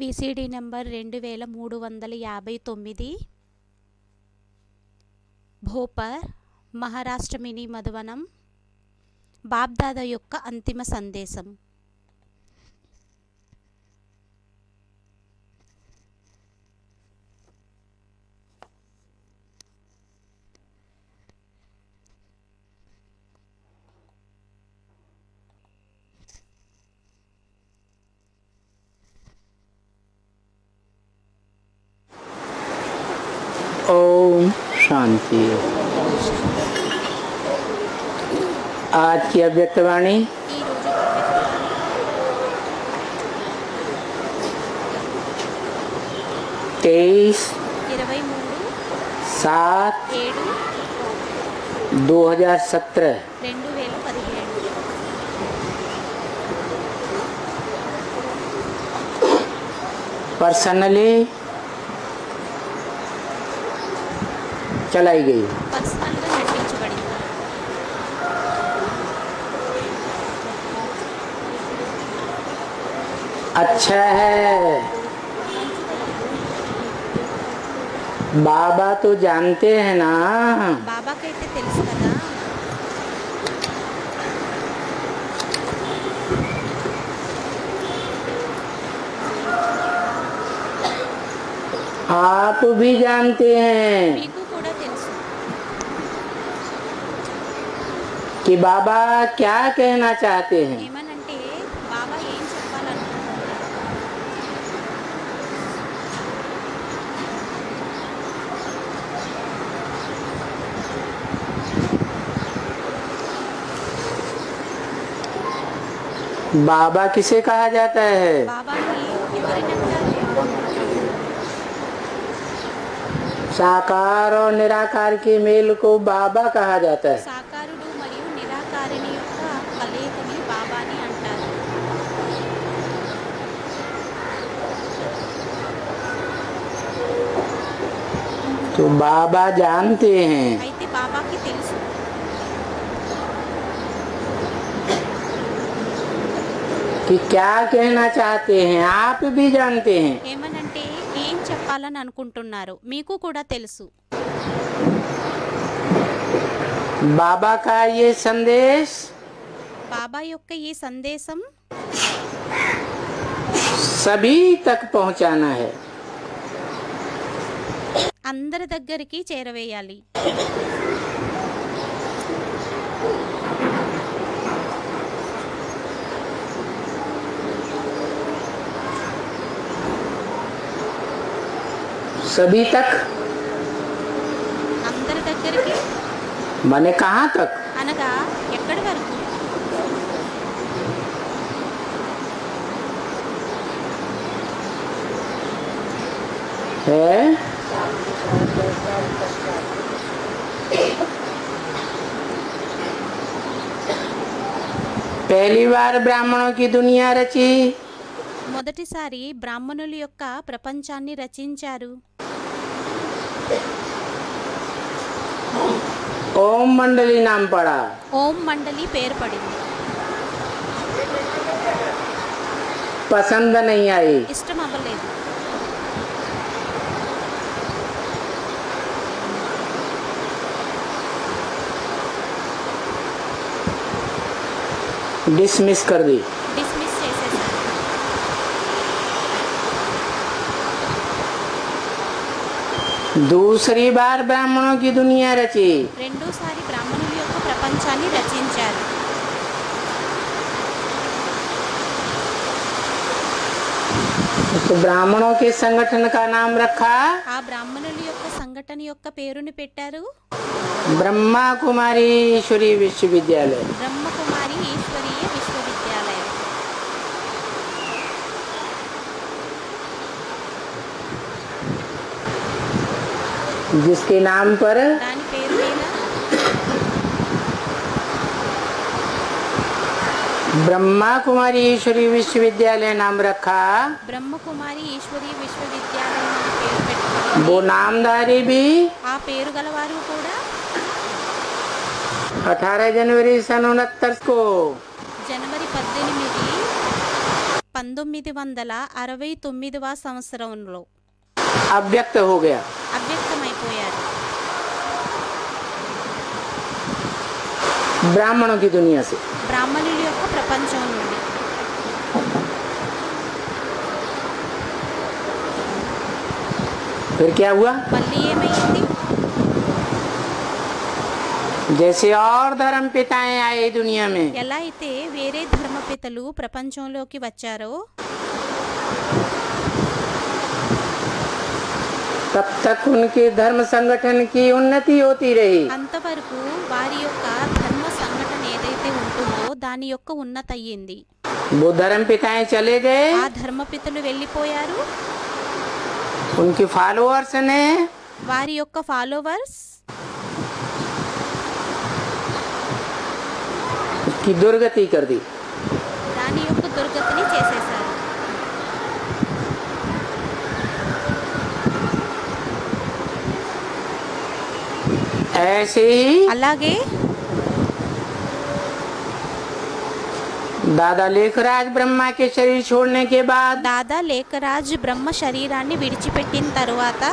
VCD number 2359 భోపర్ Maharashtra mini మధువనం బాబ్దాదా యొక్క అంతిమ సందేశం. ओम शांति। आज की अव्यक्तवाणी 23/7/2017 पर्सनली चलाई गई। अच्छा है, बाबा तो जानते हैं ना। बाबा कहते తెలుసు కదా. आप भी जानते हैं మీకు కూడా తెలుసు कि बाबा क्या कहना चाहते हैं। ఏమనంటే బాబా ఏం చెప్పాలనుకుంటున్నారు. बाबा किसे कहा जाता है? బాబాని ఎవరిని అంటారు? साकार और निराकार के मेल को बाबा कहा जाता है। సాకారుడు మరియు నిరాకారిణి యొక్క కలయికని బాబాని అంటారు. तो बाबा जानते हैं అయితే బాబాకి తెలుసు कि क्या कहना चाहते हैं। आप भी जानते हैं ఏమనంటే ఏం చెప్పాలని అనుకుంటున్నారు. మీకు కూడా తెలుసు. बाबा का ये संदेश బాబా యొక్క ఈ సందేశం सभी तक पहुंचाना है। అందరి దగ్గరికి చేరవేయాలి. सभी तक అందరి దగ్గరికి माने कहाँ तक? అనగా ఎక్కడి వరకు? है पहली बार ब्राह्मणों की दुनिया रची। మొదటిసారి బ్రాహ్మణుల యొక్క ప్రపంచాన్ని రచించారు. ओम मंडली नाम पड़ा। ఓం మండలి పేరు పడింది. पसंद नहीं आई। ఇష్టం అవ్వలేదు. डिसमिस कर दी। డిస్మిస్ చేసేసారు. दूसरी बार ब्राह्मणों की दुनिया रची। రెండోసారి బ్రాహ్మణుల యొక్క ప్రపంచాన్ని రచించారు. तो ब्राह्मणों के संगठन का नाम रखा ఆ బ్రాహ్మణుల యొక్క సంఘటన యొక్క పేరుని పెట్టారు ब्रह्मा कुमारी ईश्वरी विश्वविद्यालय। బ్రహ్మకుమారి ఈశ్వరీయ విశ్వవిద్యాలయం. जिसके नाम पर దాని పేరు మీద ब्रह्मा कुमारी ईश्वरी विश्वविद्यालय नाम रखा। బ్రహ్మకుమారి ఈశ్వరీయ విశ్వవిద్యాలయం అని పేరు పెట్టుకుని वो नामधारी भी ఆ పేరు గలవారు కూడా 18 जनवरी सन 69 को జనవరి 18, 1969వ సంవత్సరంలో अव्यक्त हो गया। అవ్యక్తమైపోయారు ब्राह्मणों की दुनिया से। బ్రాహ్మణుల యొక్క ప్రపంచం నుండి। फिर क्या हुआ? మళ్ళీ ఏమైంది? जैसे और धर्म पिताएं आए दुनिया में, ఎలా అయితే వేరే ధర్మపితలు ప్రపంచంలోకి వచ్చారో तब तक उनके धर्म संगठन की उन्नति होती रही। అంతవరకు వారి యొక్క ధర్మ సంఘటన ఏదైతే ఉంటుందో దాని యొక్క ఉన్నతి అయ్యింది। वो धर्म पिताएं चले गए, ఆ ధర్మపితలు వెళ్ళిపోయారు, उनके फॉलोअर्स ने వారి యొక్క ఫాలోవర్స్ उसकी दुर्गति कर दी। దాని యొక్క దుర్గతిని చేసేశారు। ऐसे ही అలాగే दादा लेखराज ब्रह्मा के शरीर छोड़ने के बाद దాదా లేఖరాజ్ బ్రహ్మ శరీరాన్ని విడిచిపెట్టిన తరువాత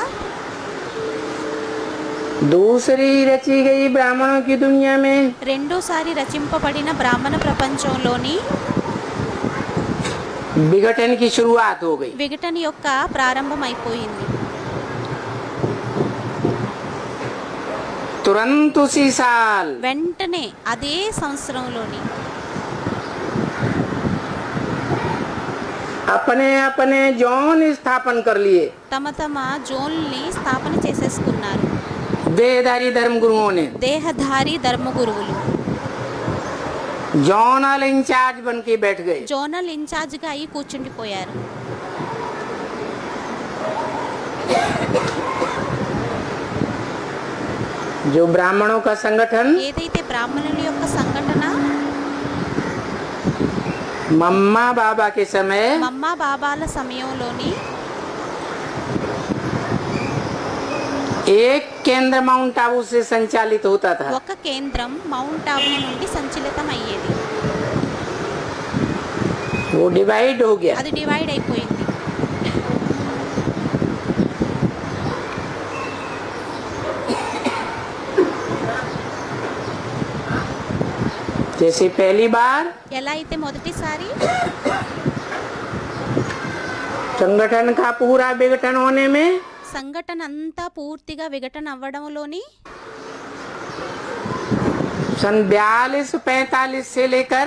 दूसरी रची गई ब्राह्मणों की दुनिया में రెండోసారి రచింపబడిన బ్రాహ్మణ ప్రపంచంలోని विघटन की शुरुआत हो गई। విఘటన యొక్క ప్రారంభం అయిపోయింది। तुरंत उसी साल వెంటనే అదే సంవత్సరంలోని अपने अपने जौन स्थापन कर लिए తమ తమ జోన్లని స్థాపన చేసేసుకున్నారు देहधारी धर्म गुरुओं ने। దేహధారి ధర్మగురువులు जौनल इंचार्ज बन के बैठ गए। జోనల్ ఇన్ఛార్జ్గా అయి కూర్చుండిపోయారు। जो ब्राह्मणों का संगठन ఏదైతే బ్రాహ్మణుల యొక్క సంఘటన मम्मा बाबा के समय మమ్మా బాబాల సమయంలోని एक केंद्र माउंट आबू से संचालित होता था। ఒక కేంద్రం మౌంట్ ఆబూ నుండి సంచలితం అయ్యేది, वो डिवाइड हो गया। అది డివైడ్ అయిపోయింది। जैसे पहली बार ఎలా అయితే మొదటిసారి संगठन का पूरा विघटन होने में సంఘటన అంతా పూర్తిగా విఘటన అవ్వడంలోని सन 42-45 से लेकर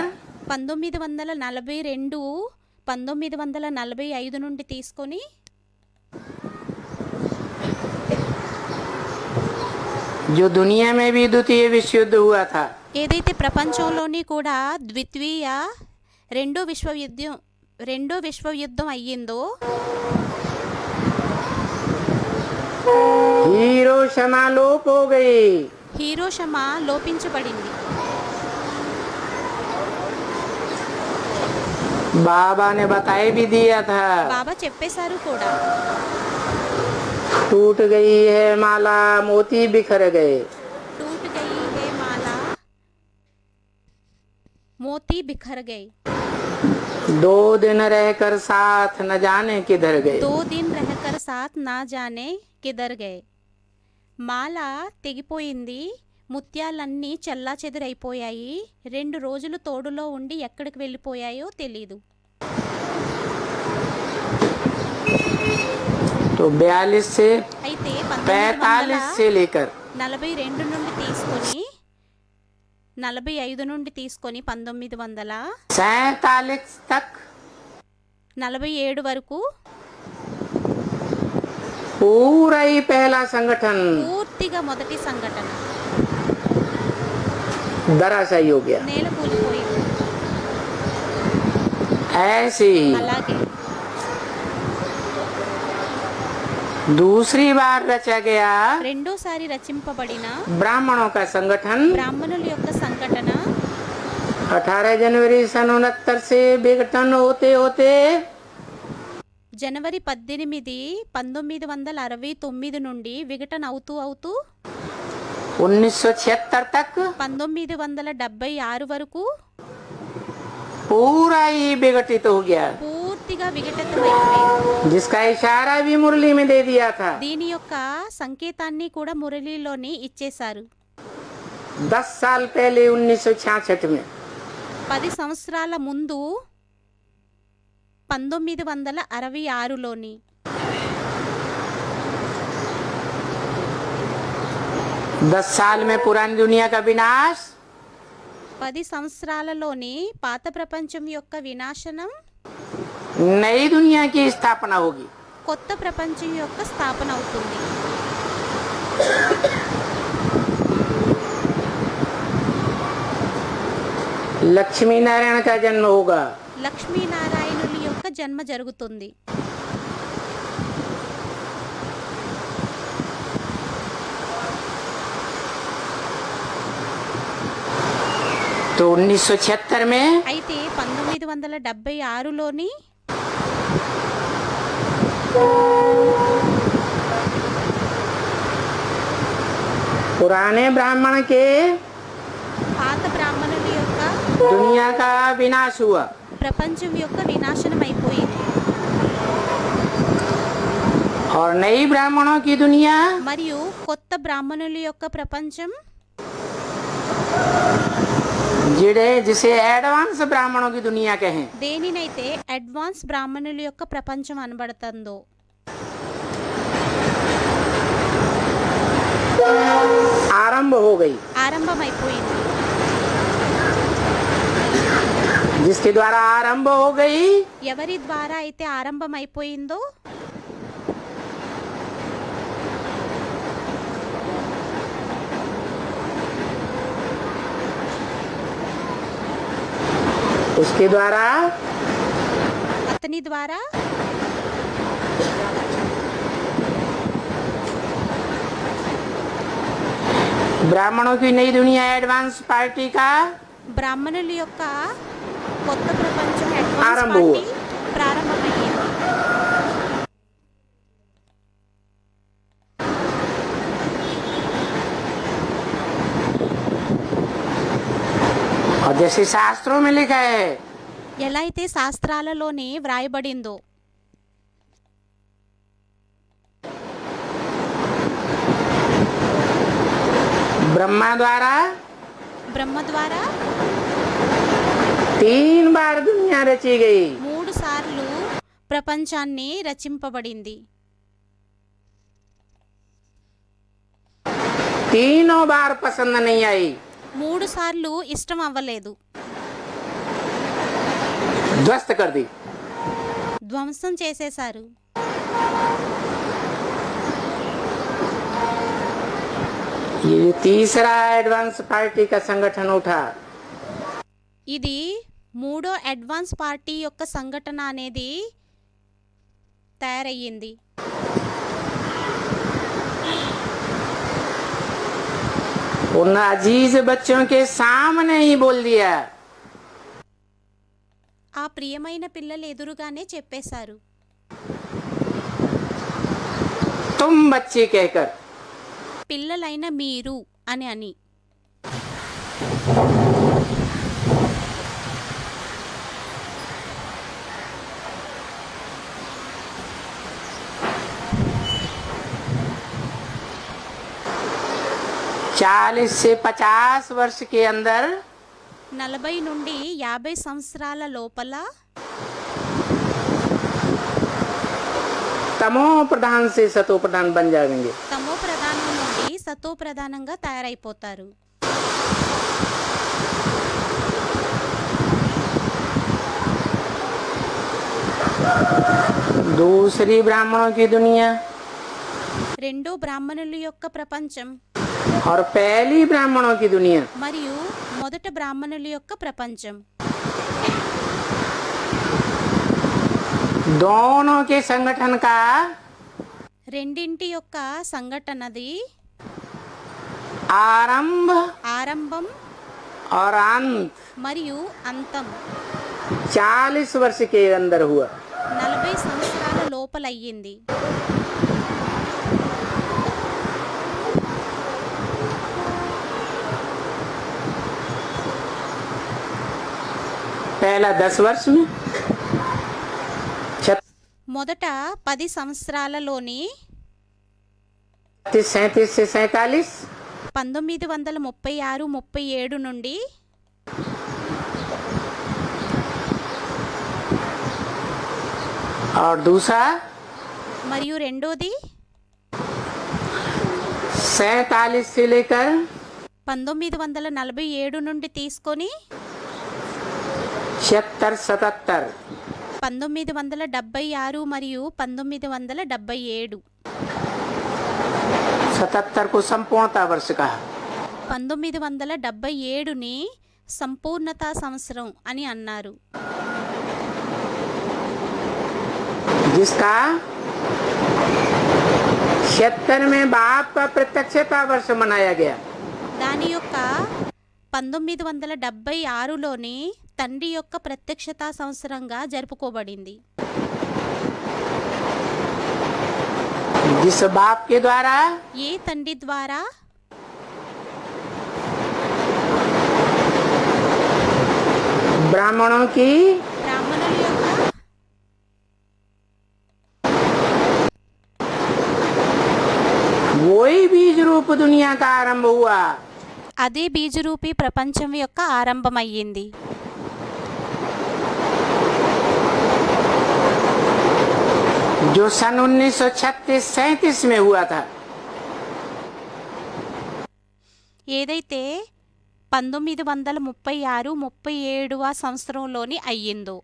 1942 1945 నుండి తీసుకొని जो दुनिया में भी द्वितीय विश्व युद्ध हुआ था, ఏదైతే ప్రపంచంలోని కూడా రెండో విశ్వయుద్ధం అయ్యిందో हिरोशिमा लोप हो गई। హీరోషిమా లోపించబడింది। बाबा ने बताए भी दिया था, బాబా చెప్పేశారు కూడా, टूट गई है माला मोती बिखर गए। टूट गई है माला मोती बिखर गए। 2 दिन रहकर साथ न जाने किधर गए। 2 दिन रहकर साथ ना जाने किधर गए। మాల తెగిపోయింది, ముత్యాలన్నీ చెల్లాచెదురైపోయాయి, 2 రోజులు తోడులో ఉండి ఎక్కడికి వెళ్ళిపోయాయో తెలీదు। तो 42 से అయితే 45 से लेकर 42 నుండి తీసుకొని 45 నుండి తీసుకొని 47 तक 47 వరకు पूरा ही पहला संगठन పూర్తిగా మొదటి సంఘటన धराशायी हो गया। నేల కూలిపోయింది। ऐसे ही అలాగే दूसरी बार रचा गया రెండోసారి రచింపబడిన ब्राह्मणों का संगठन బ్రాహ్మణుల యొక్క సంఘటన 18 जनवरी सन 69 से विघटन होते होते జనవరి 18 1969 నుండి విఘటన అవుతూ 1976 तक 1976 వరకు पूरा ही विघटित हो गया। పూర్తిగా పూర్తిగా విఘటితమైపోయింది. जिसका इशारा भी मुरली में दे दिया था। దీని యొక్క సంకేతాన్ని కూడా మురళిలోని ఇచ్చేశారు. 10 साल पहले 1966 में 10 సంవత్సరాల ముందు 1966లోని 10 साल में पुरानी दुनिया का विनाश, 10 సంవత్సరాలలోని పాత ప్రపంచం యొక్క వినాశనం, नई दुनिया की स्थापना होगी। కొత్త ప్రపంచం యొక్క స్థాపన అవుతుంది. लक्ष्मी नारायण का जन्म होगा। లక్ష్మీనారాయణుల యొక్క జన్మ జరుగుతుంది. तो 1976 में అయితే 1976లోని पुराने ब्राह्मण के పాత బ్రాహ్మణుల యొక్క दुनिया का विनाश हुआ। ప్రపంచం యొక్క వినాశనం అయిపోయింది. और नई ब्राह्मणों की दुनिया మరియు కొత్త బ్రాహ్మణుల యొక్క ప్రపంచం, जिसे एडवांस ब्राह्मणों की दुनिया कहें, దేనినైతే అడ్వాన్స్ బ్రాహ్మణుల యొక్క ప్రపంచం అనబడుతుందో, आरंभ हो गई। ఆరంభమైపోయింది. जिसके द्वारा आरंभ हो गई, ఎవరి ద్వారా అయితే ఆరంభమైపోయిందో उसके द्वारा అతని ద్వారా ब्राह्मणों की नई दुनिया एडवांस पार्टी का బ్రాహ్మణుల యొక్క కొత్త ప్రపంచం అడ్వాన్స్ ఆరంభం. పార్టీ ప్రారంభమైంది. और जैसे शास्त्रों में लिखा है, ఎలా అయితే శాస్త్రాలలోనే వ్రాయబడిందో, ब्रह्मा द्वारा బ్రహ్మ ద్వారా 3 बार दुनिया रची गई। 3 సార్లు ప్రపంచాన్ని రచింపబడింది. तीनों बार पसंद नहीं आई, 3 సార్లు ఇష్టం అవ్వలేదు, ध्वस्त कर दी। ధ్వంసం చేసేశారు. ये जो तीसरा एडवांस पार्टी का संगठन उठा, ఇది మూడో అడ్వాన్స్ పార్టీ యొక్క సంఘటన అనేది తయారయ్యింది. उन अजीज बच्चों के सामने ही बोल दिया, ఆ ప్రియమైన పిల్లలు ఎదురుగానే చెప్పేశారు, तुम बच्चे कहकर। పిల్లలైన మీరు అని. चालीस से 50 वर्ष के अंदर 40 నుండి 50 సంవత్సరాల లోపల तमो प्रधान से सतो प्रधान बन जाएंगे। తమో ప్రధానం నుండి సతో ప్రధానంగా తయారైపోతారు. दूसरी ब्राह्मणों की दुनिया రెండో బ్రాహ్మణుల యొక్క ప్రపంచం और पहली ब्राह्मणों की दुनिया మరియు మొదట బ్రాహ్మణుల యొక్క ప్రపంచం, दोनों के संगठन का రెండింటి యొక్క సంఘటనది ఆరంభం और अंत మరియు అంతం 40 वर्ष के अंदर हुआ। 40 సంవత్సరాల లోపలయ్యింది. पहला 10 वर्ष में, మొదట 10 సంవత్సరాలలోని 37 से 47 1936-37 నుండి और दूसरा మరియు రెండోది 47 से लेकर 1947 నుండి తీసుకొని 76 77 1976 మరియు 1977 77 को संपूर्णता वर्ष कहा 1977ని సంపూర్ణతా సంవత్సరం అని అన్నారు. जिसका 76 में बाप का प्रत्यक्षता वर्ष मनाया गया. దాని యొక్క 1976లోని తండ్రి యొక్క ప్రత్యక్షతా సంవత్సరంగా జరుపుకోబడింది. जिस बाप के द्वारा ఏ తండ్రి ద్వారా ब्राह्मणों की బ్రాహ్మణుల యొక్క वही बीज रूप दुनिया का आरंभ हुआ. అదే బీజరూపి ప్రపంచం యొక్క ఆరంభమయ్యింది. जो सन 1936-37 में हुआ था. ఏదైతే 1936-37వ సంవత్సరంలోని అయ్యిందో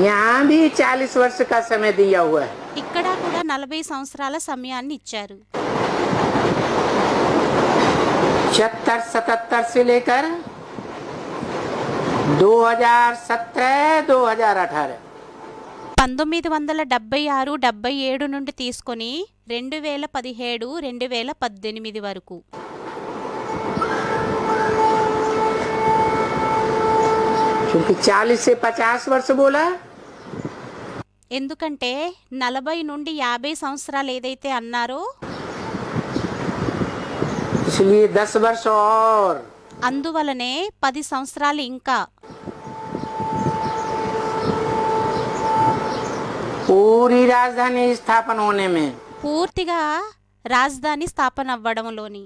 यहाँ भी 40 वर्ष का समय दिया हुआ है. ఇక్కడ కూడా 40 సంవత్సరాల సమయాన్ని ఇచ్చారు. 76-77 से लेकर 2017-2018 1976-77 నుండి తీసుకొని 2017-2018 వరకు. क्योंकि 40 से 50 वर्ष बोला, ఎందుకంటే 40 నుండి 50 సంవత్సరాలు ఏదైతే అన్నారో इसलिए 10 वर्ष और అందువలనే 10 సంవత్సరాలు ఇంకా पूरी राजधानी स्थापन होने में పూర్తిగా రాజధాని స్థాపన అవ్వడంలోని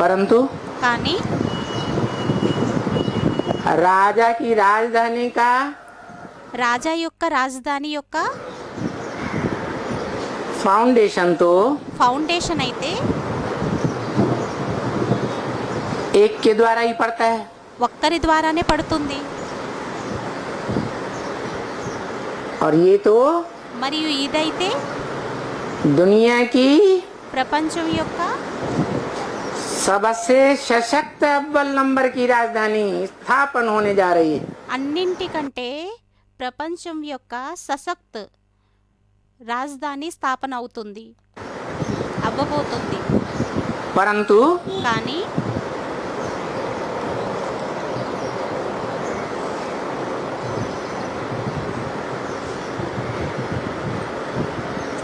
परंतु కానీ राजा की राजधानी का రాజా యొక్క రాజధాని యొక్క फाउंडेशन तो ఫౌండేషన్ అయితే एक के द्वारा ही पड़ता है. ఒక్కరి ద్వారానే పడుతుంది. और ये तो మరియు ఇదైతే दुनिया की ప్రపంచం యొక్క सबसे सशक्त अव्वल नंबर की राजधानी स्थापन होने जा रही है. అన్నింటికంటే ప్రపంచం యొక్క సశక్త్ రాజధాని స్థాపన అవుతుంది అవ్వబోతుంది. परंतु కానీ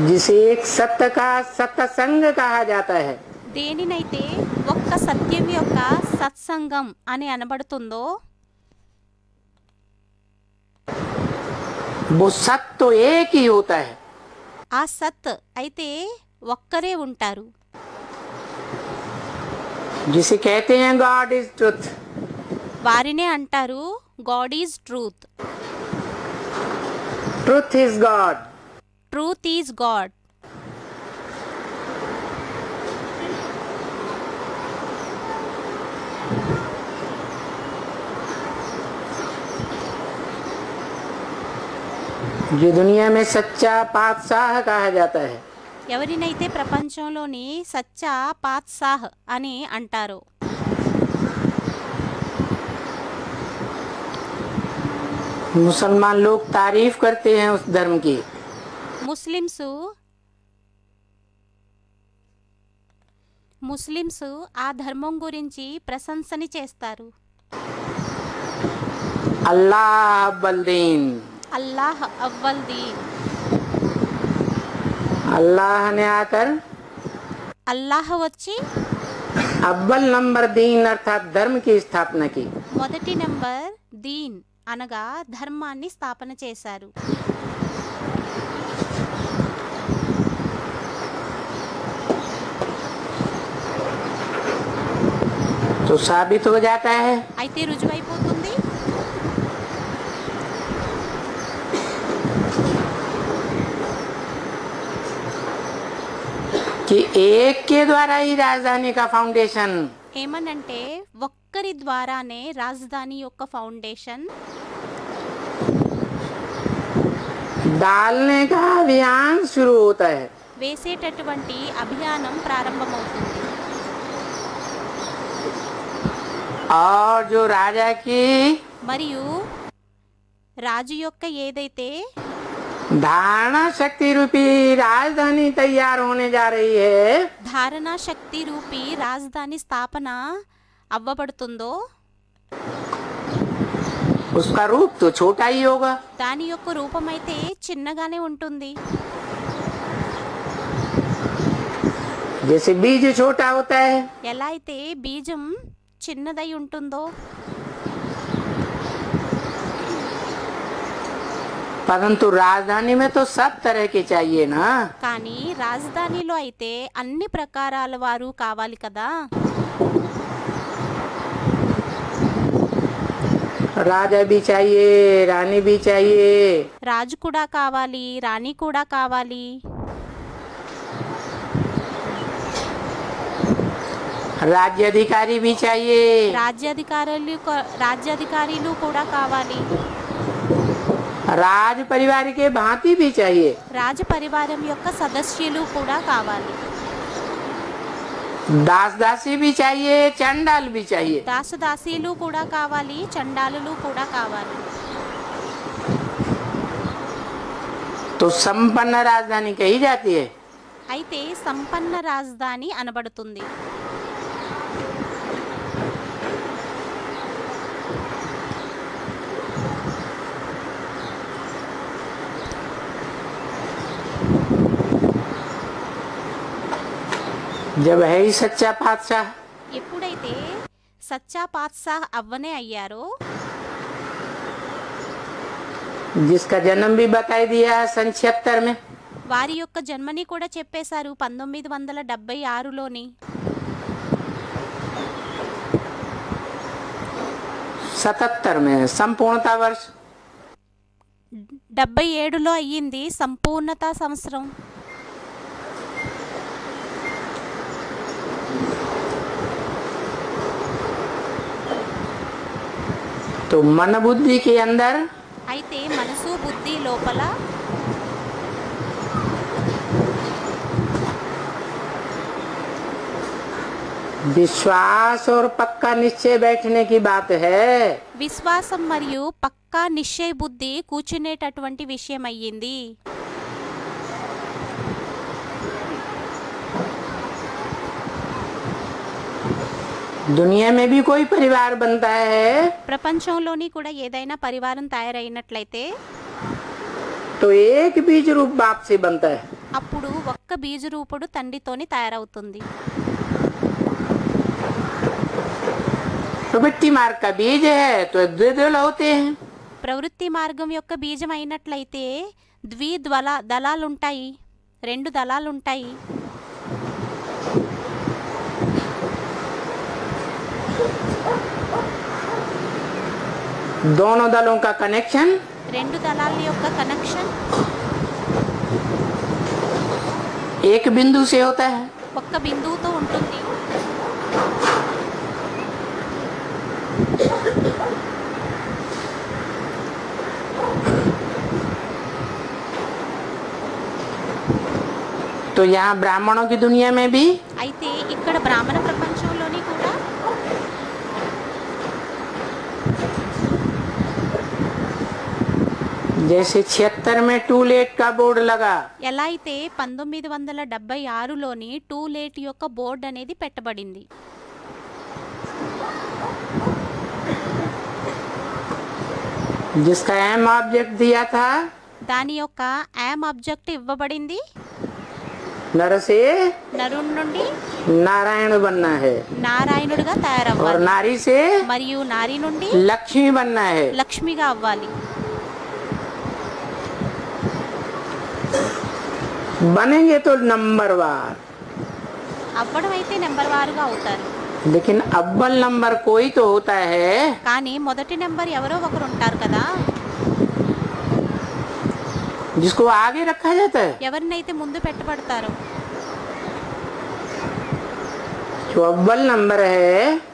जिसे एक सत्य का सत्संग कहा जाता है, దేనినైతే ఒక్క సత్యం యొక్క సత్సంగం అని అనబడుతుందో वो सत्य तो एक ही होता है. ఆ సత్ అయితే ఒక్కరే ఉంటారు. जिसे कहते हैं गॉड इज ट्रुथ. వారినే అంటారు God is truth. Truth is God. Truth is God. जो दुनिया में सच्चा पातशाह कहा जाता है, ఎవరినైతే ప్రపంచంలోని సచ్చా పాత్సాహ్ అని అంటారో मुसलमान लोग तारीफ करते हैं उस धर्म की. ముస్లిమ్స్ ఆ ధర్మం గురించి ప్రశంసని చేస్తారు. अल्लाह अव्वल दीन. అల్లాహ్ అవ్వల్ దీన్. अल्लाह ने आकर అల్లాహ్ వచ్చి अव्वल नंबर दीन अर्थात धर्म की स्थापना की। మొదటి నెంబర్ దీన్ అనగా ధర్మాన్ని స్థాపన చేశారు. तो साबित हो जाता है అయితే రుజువైపోతుంది कि एक के द्वारा ही राजधानी का फाउंडेशन ఏమనంటే ఒక్కరి ద్వారానే రాజధాని యొక్క ఫౌండేషన్ डालने का अभियान शुरू होता है। వేసేటటువంటి అభియానం ప్రారంభమవుతుంది. और जो राजा की మరియు రాజు యొక్క ఏదైతే धारणा शक्ति रूपी राजधानी तैयार होने जा रही है, ధారణా శక్తి రూపీ రాజధాని స్థాపన అవ్వబడుతుందో उसका रूप तो छोटा ही होगा। దాని యొక్క రూపమైతే చిన్నగానే ఉంటుంది. जैसे बीज छोटा होता है, ఎలా అయితే బీజం చిన్నదై ఉంటుందో परंतु राजधानी में तो सब तरह के चाहिए ना। కానీ రాజధానిలో అయితే అన్ని ప్రకారాల వారు కావాలి కదా. राजा भी चाहिए, रानी भी चाहिए, రాజు కూడా కావాలి, రాణి కూడా కావాలి, राज्य अधिकारी भी चाहिए, రాజ్యాధికారులు కూడా కావాలి, राज परिवार के भांति भी चाहिए, రాజ పరివారం యొక్క సదస్యులు కూడా కావాలి, दास दासी भी चाहिए, चंडाल भी चाहिए। దాసదాసీలు కూడా కావాలి, చండాలులు కూడా కావాలి. तो संपन्न राजधानी कही जाती है। అయితే సంపన్న రాజధాని అనబడుతుంది. जब है ही सच्चा पातशाह, ఎప్పుడైతే సచ్చా పాత్సాహ్ అవ్వనే అయ్యారో जिसका जन्म भी बता दिया सन 76 में, వారి యొక్క జన్మని కూడా చెప్పేశారు 1976లోని. 77 में संपूर्णता वर्ष, 77లో అయ్యింది సంపూర్ణతా సంవత్సరం. तो मन बुद्धि के अंदर అయితే మనసు బుద్ధి లోపల विश्वास और पक्का निश्चय बैठने की बात है। విశ్వాసం మరియు పక్కా నిశ్చయ బుద్ధి కూర్చునేటటువంటి విషయం అయ్యింది. दुनिया में भी कोई परिवार बनता है ప్రపంచంలోని కూడా ఏదైనా పరివారం తయారైనట్లయితే तो एक बीज रूप बाप से बनता है। అప్పుడు ఒక్క బీజ రూపుడు తండ్రితోని తయారవుతుంది. प्रवृत्ति मार्ग का बीज है तो द्विदल होते हैं। ప్రవృత్తి మార్గం యొక్క బీజం అయినట్లయితే దళాలుంటాయి, 2 దళాలుంటాయి. दोनों दलों का कनेक्शन 2 దళాల యొక్క కనెక్షన్ एक बिंदु से होता है। ఒక్క బిందువుతో ఉంటుంది. तो यहाँ ब्राह्मणों की दुनिया में भी అయితే ఇక్కడ బ్రాహ్మణ ప్రపంచంలోని కూడా जैसे 76 में टू लेट का बोर्ड लगा, ఎలా అయితే 1976లోని టూ లేట్ యొక్క బోర్డు అనేది పెట్టబడింది. जिसका एम ऑब्जेक्ट दिया था దాని యొక్క యామ్ ఆబ్జెక్ట్ ఇవ్వబడింది. नर से నరుడి నుండి नारायण बनना है నారాయణుడిగా और తయారవ్వాలి, नारी से మరియు నారి నుండి लक्ष्मी बनना है। లక్ష్మిగా అవ్వాలి. बनेंगे तो नंबरवार, అవ్వడం అయితే నెంబర్ వారుగా అవుతారు. लेकिन अव्वल नंबर कोई तो होता है కానీ మొదటి నెంబర్ ఎవరో ఒకరు ఉంటారు కదా, जिसको आगे रखा जाता है। ఎవరినైతే ముందు పెట్టబడతారో. जो अव्वल नंबर है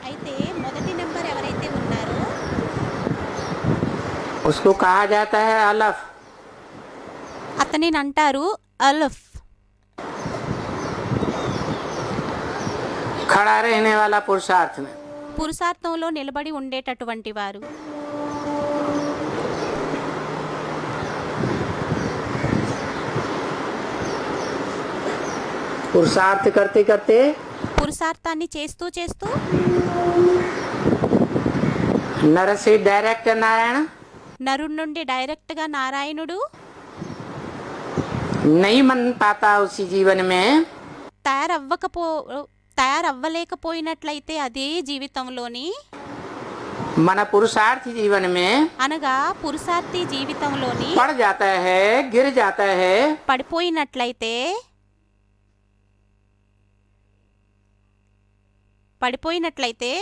అయితే మొదటి నెంబర్ ఎవరైతే ఉన్నారో उसको कहा जाता है अलफ। అతనిని అంటారు అలఫ్. खड़ा रहने वाला पुरुषार्थ में। పురుషార్థంలో నిలబడి ఉండేటటువంటి వారు. पुरुषार्थ करते करते పురుషార్థాన్ని చేస్తూ చేస్తూ नर से डायरेक्ट नारायण, నరుడి నుండి డైరెక్ట్గా నారాయణుడు नहीं मन पाता उसी जीवन में తయారవ్వలేకపోయినట్లయితే అదే జీవితంలోని, मन पुरुषार्थ जीवन में అనగా పురుషార్థి జీవితంలోని पड़ जाता है, गिर जाता है, పడిపోయినట్లయితే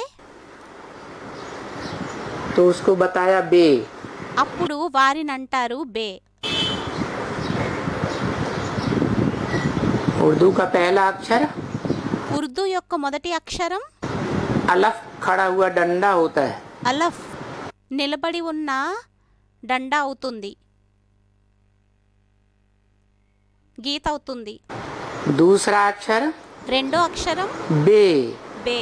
तो उसको बताया बे। అప్పుడు వారిని అంటారు బే. उर्दू का पहला अक्षर ఉర్దూ యొక్క మొదటి అక్షరం अलफ खड़ा हुआ डंडा होता है। అలఫ్ నిలబడి ఉన్న డండా అవుతుంది, గీత అవుతుంది. दूसरा अक्षर రెండో అక్షరం बे, బే,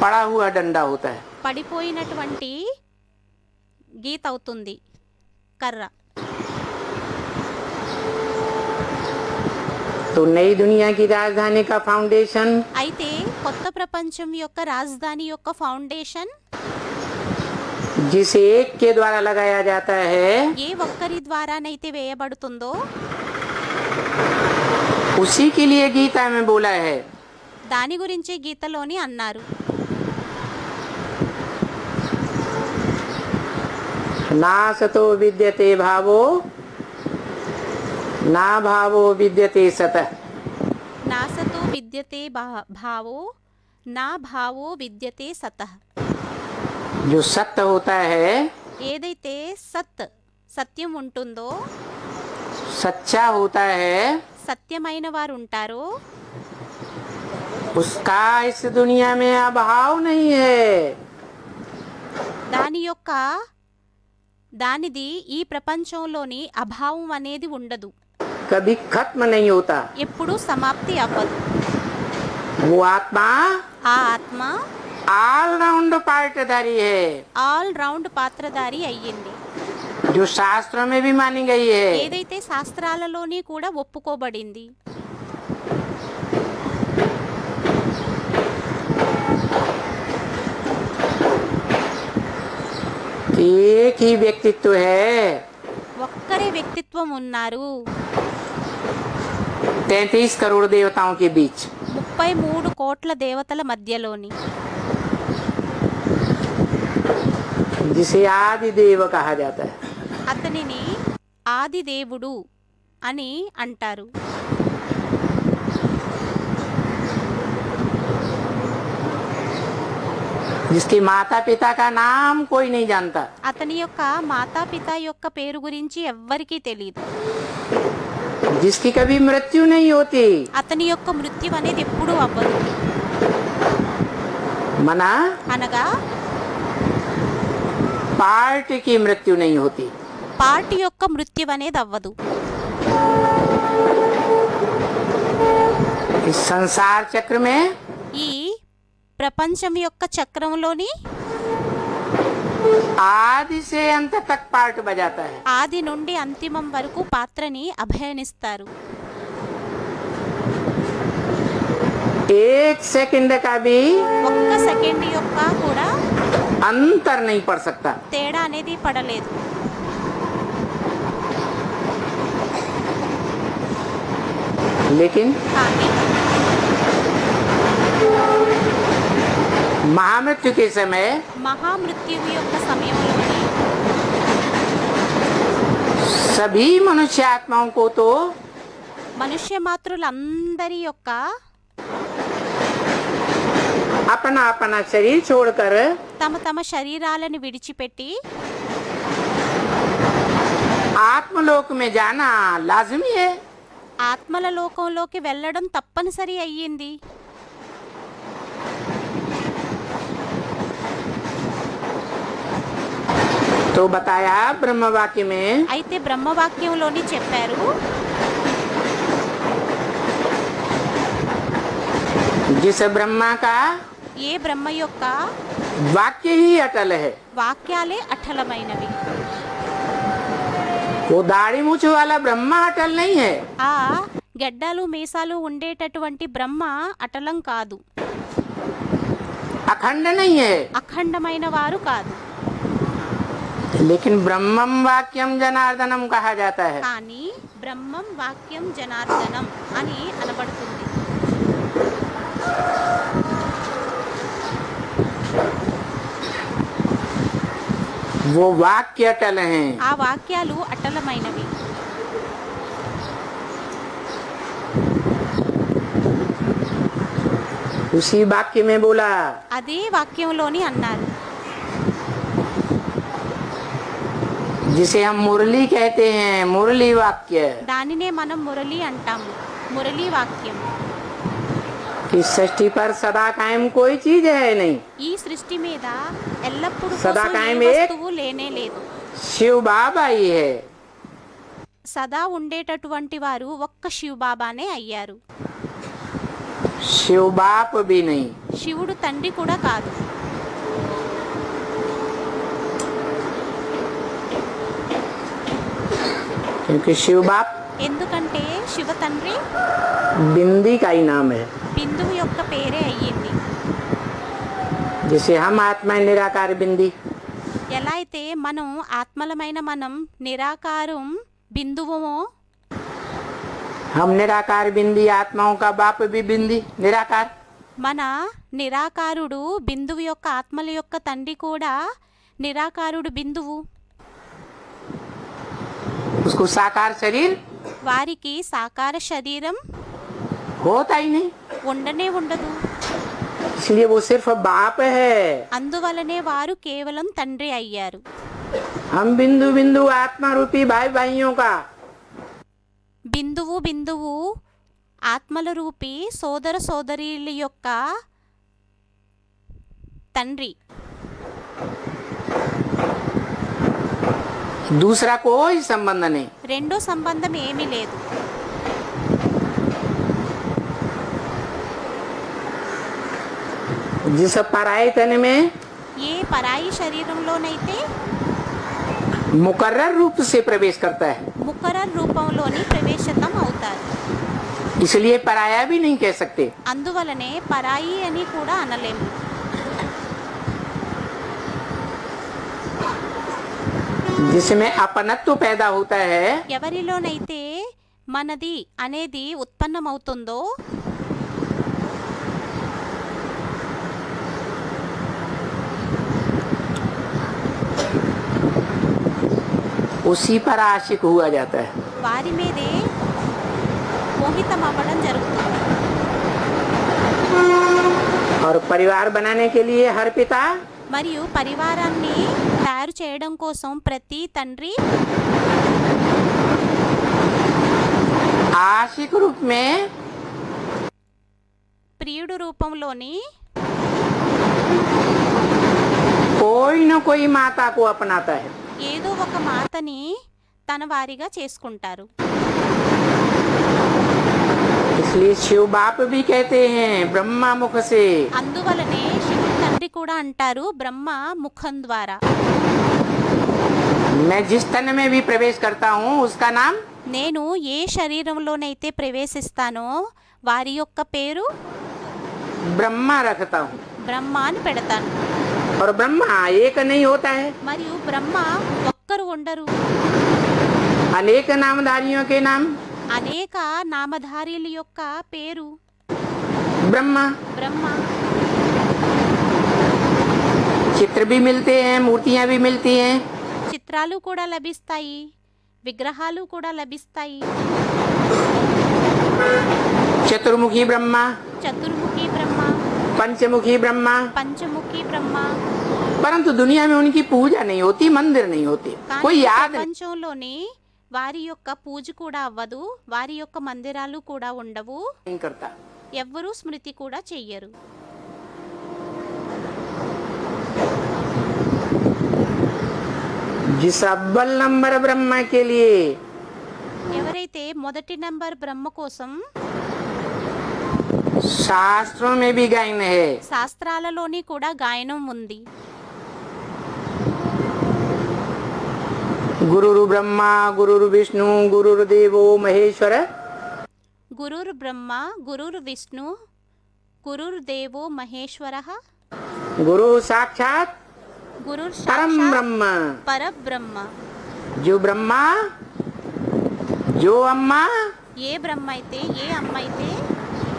पड़ा हुआ डंडा होता है। పడిపోయినటువంటి గీత అవుతుంది, కర్ర. तो नई दुनिया की राजधानी का फाउंडेशन అయితే కొత్త ప్రపంచం యొక్క రాజధాని యొక్క ఫౌండేషన్ जिस एक के द्वारा लगाया जाता है ఏ ఒక్కరి ద్వారానైతే వేయబడుతుందో उसी के लिए गीता में बोला है। దాని గురించే గీతలోని అన్నారు. नासतो विद्यते भावो ना भावो विद्यते सतः। నాసతో విద్యతే భావో నా భావో విద్యతే సతః. जो सत्य होता है, ఏదైతే సత్యం ఉంటుందో, सच्चा होता है, సత్యమైన వారు ఉంటారో उसका इस दुनिया में अभाव नहीं है। దానిది ఈ ప్రపంచంలోని అభావం అనేది ఉండదు, कभी खत्म नहीं होता। ఎప్పుడూ సమాప్తి అవ్వదు. वो आत्मा ఆ ఆత్మ ऑलराउंड पार्टधारी है, ఆల్ రౌండ్ పాత్రధారి అయ్యింది, जो शास्त्रों में भी मानी गई है। ఏదైతే శాస్త్రాలలోని కూడా ఒప్పుకోబడింది. एक ही व्यक्तित्व है, ఒక్కరే వ్యక్తిత్వం ఉన్నారు 33 करोड़ देवताओं के बीच। 33 కోట్ల దేవతల మధ్యలోని, जिसे आदि देव कहा जाता है। అతనిని ఆది దేవుడు అని అంటారు. जिसके माता पिता का नाम कोई नहीं जानता, అతని యొక్క మాతాపిత యొక్క పేరు గురించి ఎవ్వరికీ తెలియదు. जिसकी कभी मृत्यु नहीं होती, అతని యొక్క మృత్యు అనేది ఎప్పుడూ అవ్వదు, मना అనగా पार्ट की मृत्यु नहीं होती। పార్టీ యొక్క మృత్యు అనేది అవ్వదు. इस संसार चक्र में ఈ ప్రపంచం యొక్క చక్రంలోని आदि से अंत तक पार्ट बजाता है। ఆది నుండి అంతిమం వరకు పాత్రని అభయనిస్తారు. एक सेकंड का भी ఒక్క సెకండ్ యొక్క కూడా अंतर नहीं पड़ सकता। తేడా అనేది పడలేదు. लेकिन కానీ महामृत्यु के समय మహామృత్యువు యొక్క సమయంలోని सभी मनुष्य आत्माओं को तो మనుష్య మాతృలందరి యొక్క अपना अपना शरीर छोड़कर తమ తమ శరీరాలను విడిచిపెట్టి आत्मलोक में जाना लाजमी है। ఆత్మల లోకంలోకి వెళ్ళడం తప్పనిసరి అయ్యింది. तो बताया ब्रह्म वाक्य में అయితే బ్రహ్మవాక్యంలోని చెప్పారు, जिस ब्रह्मा का ఏ బ్రహ్మ యొక్క वाक्य ही अटल है, వాక్యాలే అటలమైనవి. वो दाढ़ी मूछ वाला ब्रह्मा अटल नहीं है। ఆ గెడ్డలు మీసాలు ఉండేటటువంటి బ్రహ్మ అటలం కాదు, अखंड नहीं है। అఖండమైన వారు కాదు. लेकिन ब्रह्मम वाक्यम जनार्दनम कहा जाता है। కానీ బ్రహ్మం వాక్యం జనార్దనం అని అనబడుతుంది. वो वाक्य अटल हैं। ఆ వాక్యాలు అటలమైనవి. उसी वाक्य में बोला అదే వాక్యంలోని అన్నారు, जिसे हम मुरली कहते हैं, मुरली वाक्य, దానినే మనం మురళి అంటాము. మురళి వాక్యం. कि सृष्टि पर सदा कायम कोई चीज है नहीं। ఈ సృష్టి మీద ఎల్లప్పుడూ సదా కోసం ఏ కాయం ఏక్ వస్తువు లేనే లేదు. शिव बाबा ही है। సదా ఉండేటటువంటి వారు ఒక్క శివ్ బాబానే అయ్యారు. शिव बाप भी नहीं। శివుడు తండ్రి కూడా కాదు. क्योंकि शिव बाप ఎందుకంటే శివ తండ్రి बिंदी का ही नाम है। బిందువు యొక్క పేరే అయ్యింది. जिसे हम आत्मा निराकार बिंदी, ఎలా అయితే మనం ఆత్మలమైన మనం నిరాకారం బిందువుమో, हम निराकार बिंदी, आत्माओं का बाप भी बिंदी निराकार। మన నిరాకారుడు బిందువు యొక్క ఆత్మల యొక్క తండ్రి కూడా నిరాకారుడు బిందువు. उसको साकार शरीर వారికి సాకార శరీరం होता ही नहीं, ఉండనే ఉండదు. इसलिए वो सिर्फ बाप है। అందువలనే వారు కేవలం తండ్రి అయ్యారు. हम बिंदु बिंदु आत्मा रूपी भाई भाइयों का బిందువు బిందువు ఆత్మల రూపీ సోదర సోదరీల యొక్క తండ్రి. दूसरा कोई संबंध नहीं। రెండో సంబంధం ఏమీ లేదు. जिस पराये तन में ఏ పరాయి శరీరంలోనైతే मुकर्रर रूप से प्रवेश करता है, ముఖరర్ రూపంలోని ప్రవేశితం అవుతారు. इसलिए पराया भी नहीं कह सकते। అందువలనే పరాయి అని కూడా అనలేము. जिसमें अपनत्व पैदा होता है, ఎవరిలోనైతే మనది అనేది ఉత్పన్నమవుతుందో उसी पर आशिक हुआ जाता है। వారి మీదే మోహితం అవ్వడం జరుగుతుంది. और परिवार बनाने के लिए हर पिता మరియు పరివారాన్ని తయారు చేయడం కోసం ప్రతి తండ్రి आशिक रूप में ప్రియుడు రూపంలోని कोई न कोई माता को अपनाता है। ఏదో ఒక మాతని తన వారిగా చేసుకుంటారు. इसलिए शिव बाप भी कहते हैं ब्रह्मा मुख से। అందువలనే శివుడు తండ్రి కూడా అంటారు బ్రహ్మ ముఖం ద్వారా. मैं जिस तन में भी प्रवेश करता हूँ उसका नाम నేను ఏ శరీరంలోనైతే ప్రవేశిస్తానో వారి యొక్క పేరు ब्रह्मा रखता हूँ। బ్రహ్మ అని పెడతాను. और ब्रह्मा एक नहीं होता है, మరియు బ్రహ్మ ఒక్కరు ఉండరు. अनेक नामधारियों के नाम అనేక నామధారీల యొక్క పేరు ब्रह्मा। బ్రహ్మ. चित्र भी मिलते हैं, मूर्तियां भी मिलती हैं। చిత్రాలు కూడా లభిస్తాయి, విగ్రహాలు కూడా లభిస్తాయి. चतुर्मुखी ब्रह्मा, చతుర్ముఖి బ్రహ్మ, पंचमुखी ब्रह्मा, పంచముఖి బ్రహ్మ. परंतु दुनिया में उनकी पूजा नहीं होती, मंदिर नहीं होते, కానీ कोई याद नहीं। ప్రపంచంలోని వారి యొక్క పూజ కూడా అవ్వదు, వారి యొక్క మందిరాలు కూడా ఉండవు, नहीं करता। ఎవ్వరూ స్మృతి కూడా చెయ్యరు. जिस अव्वल नंबर ब्रह्मा के लिए ఎవరైతే మొదటి నంబర్ బ్రహ్మ కోసం शास्त्रों में भी गायन है, శాస్త్రాలలోని కూడా గాయనం ఉంది. गुरुरु ब्रह्मा गुरुरु विष्णु गुरुरु देवो महेश्वर, గురుర్ బ్రహ్మ గురుర్ విష్ణు గురుర్ దేవో మహేశ్వరః, गुरु साक्षात గురుర్ परम సాక్షాత్ ब्रह्म। పరబ్రహ్మ. जो ब्रह्मा जो अम्मा ఏ బ్రహ్మ అయితే ఏ అమ్మ అయితే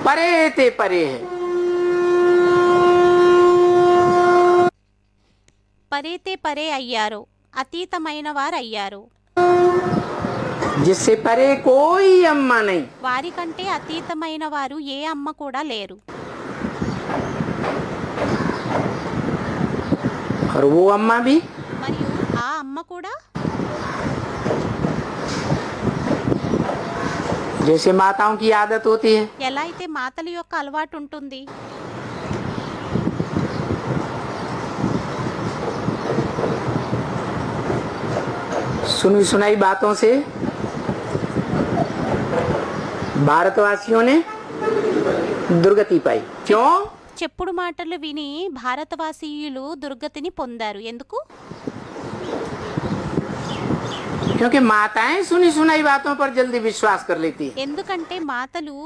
परे ते परे है, పరేతే పరే అయ్యారో, అతీతమైన వారు అయ్యారు. जिससे परे कोई अम्मा नहीं। వారికంటే అతీతమైన వారు ఏ అమ్మ కూడా లేరు. और वो अम्मा भी మరియు ఆ అమ్మ కూడా जैसे माताओं की आदत होती है, ఎలా అయితే మాతల యొక్క అలవాటు ఉంటుంది, सुनी सुनाई बातों से भारतवासियों ने दुर्गति पाई। क्यों? చెప్పుడు మాటలు విని భారతవాసీయులు దుర్గతిని పొందారు. ఎందుకు? क्योंकि माताएं सुनी सुनाई बातों पर जल्दी विश्वास कर लेती हैं। ఎందుకంటే మాతలు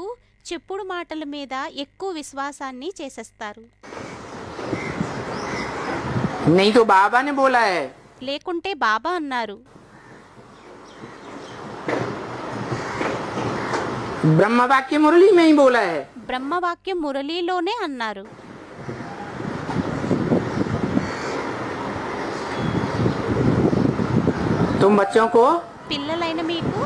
చెప్పుడు మాటల మీద ఎక్కువ విశ్వాసాన్ని చేసేస్తారు. नहीं तो बाबा ने बोला है, లేకుంటే బాబా అన్నారు, ब्रह्म वाक्य मुरली में ही बोला है, బ్రహ్మవాక్యం మురళీలోనే అన్నారు. तुम बच्चों को పిల్లలైన మీకు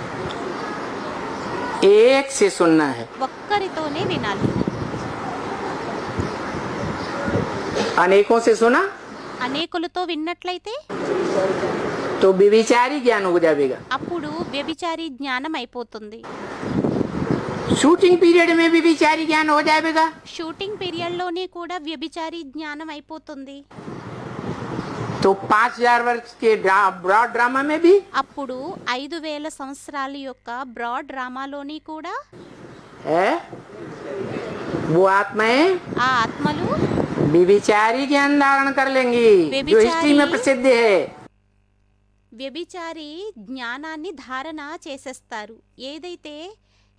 एक से सुनना है, ఒక్కరితోనే వినాలి. अनेकों से सुना అనేకులతో విన్నట్లయితే तो विविचारी ज्ञान हो जाएगा। అప్పుడు వ్యభిచారి జ్ఞానం అయిపోతుంది. शूटिंग पीरियड में भी विचारी ज्ञान हो जाएगा। షూటింగ్ పీరియడ్లోనే కూడా వ్యభిచారి జ్ఞానం అయిపోతుంది. तो 5000 वर्ष के ब्रॉड ड्रामा में भी అప్పుడు 5000 సంవత్సరాల యొక్క బ్రాడ్ డ్రామాలోని కూడా है, वो आत्माएं ఆ ఆత్మలు विविचारी ज्ञान धारण कर लेंगी, जो हिस्ट्री में प्रसिद्ध है। వ్యభిచారి జ్ఞానాన్ని ధారణ చేసేస్తారు, ఏదైతే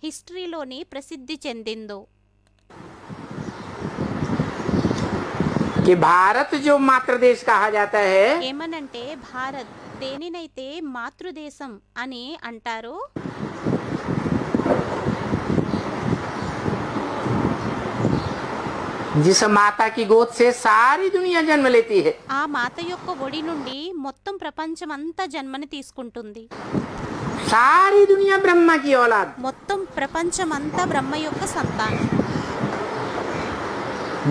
హిస్టరీలోని ప్రసిద్ధి చెందిందో. कि भारत जो मातृ देश कहा जाता है, ఏమనంటే భారత్ దేనినైతే మాతృదేశం అని అంటారో जिस माता की गोद से सारी दुनिया जन्म लेती है, ఆ మాత యొక్క ఒడి నుండి మొత్తం ప్రపంచం అంతా జన్మని తీసుకుంటుంది. सारी दुनिया ब्रह्मा की औलाद, మొత్తం ప్రపంచం అంతా బ్రహ్మ యొక్క సంతానం.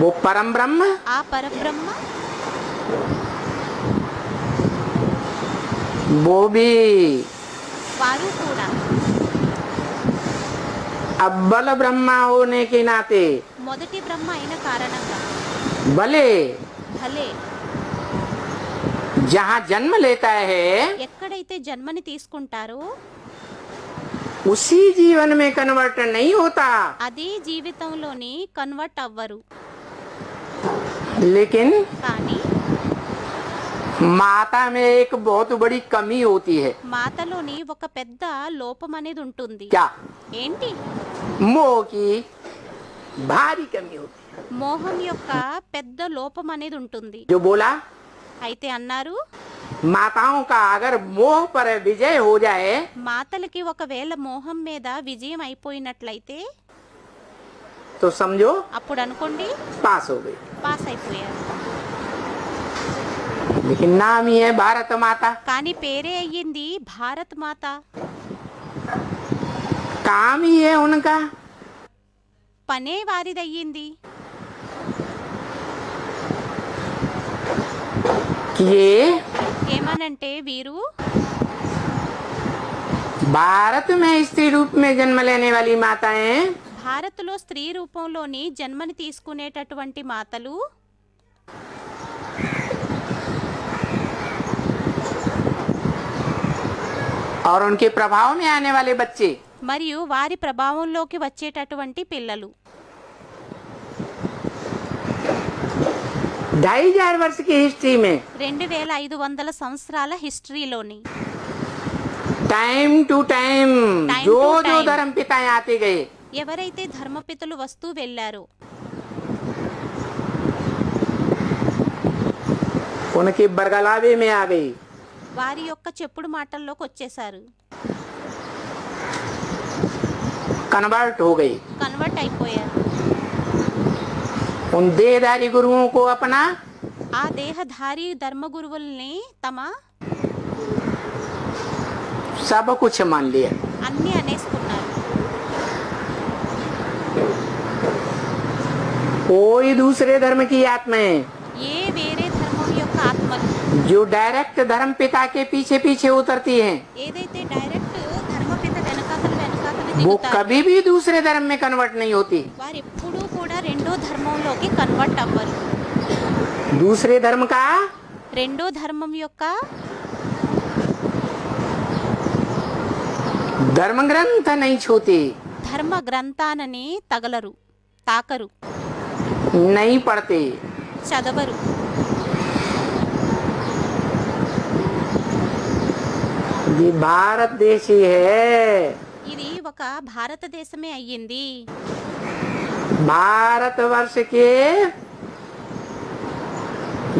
वो परम ब्रह्म ఆ పరబ్రహ్మ वो भी వారు కూడా अव्वल ब्रह्मा होने के नाते మొదటి బ్రహ్మ అయిన కారణంగా भले భలే जहाँ जन्म लेता है ఎక్కడైతే జన్మని తీసుకుంటారో उसी जीवन में कन्वर्ट नहीं होता, అదే జీవితంలోని కన్వర్ట్ అవ్వరు. लेकिन కానీ माता में एक बहुत बड़ी कमी होती है। మాతలోని ఒక పెద్ద లోపం అనేది ఉంటుంది. क्या? ఏంటి? मोह की भारी कमी होती है। మోహం యొక్క పెద్ద లోపం అనేది ఉంటుంది. जो बोला అయితే అన్నారు, माताओं का अगर मोह पर विजय हो जाए మాతలకి ఒకవేళ మోహం మీద విజయం అయిపోయినట్లయితే तो समझो అప్పుడు అనుకోండి पास हो गई। పాస్ అయిపోయారు. लेकिन नाम ही है भारत माता, కానీ పేరే అయ్యింది భారత్ మాత. काम ही है उनका పనే వారిదయ్యింది. कि ये ఏమనంటే వీరు भारत में स्त्री रूप में जन्म लेने वाली माताएं భారత్లో స్త్రీ రూపంలోని జన్మని తీసుకునేటటువంటి మాతలు और उनके प्रभाव में आने वाले बच्चे మరియు వారి ప్రభావంలోకి వచ్చేటటువంటి పిల్లలు 2500 वर्ष की हिस्ट्री में 2500 సంవత్సరాల హిస్టరీలోని टाइम टू टाइम Time जो to जो time. धर्म पिताएं आते गए ఎవరైతే ధర్మపితలు వస్తూ వెళ్ళారో उनके बरगलावे में आ गई। వారి యొక్క చెప్పుడు మాటల్లోకి వచ్చేసారు, कन्वर्ट हो गई। కన్వర్ట్ అయిపోయారు. उन देहधारी गुरुओं को अपना ఆ దేహధారి ధర్మగురువుల్ని తమ सब कुछ मान लिया। అన్ని అనేసుకున్నారు. कोई दूसरे धर्म की आत्माएं ఏ వేరే ధర్మం యొక్క ఆత్మలు जो डायरेक्ट धर्म पिता के पीछे पीछे उतरती हैं ఏదైతే డైరెక్ట్ ధర్మపిత వెనకాతలు वो దిగుతారో कभी भी दूसरे धर्म में कन्वर्ट नहीं होती। వారు ఎప్పుడూ కూడా రెండో ధర్మంలోకి కన్వర్ట్ అవ్వరు. दूसरे धर्म का రెండో ధర్మం యొక్క धर्म ग्रंथ नहीं छूती, ధర్మ గ్రంథానని తాకరు, नहीं पढ़ते। చదవరు. ये भारत देश ही है। ఇది ఒక భారతదేశమే అయ్యింది. भारतवर्ष के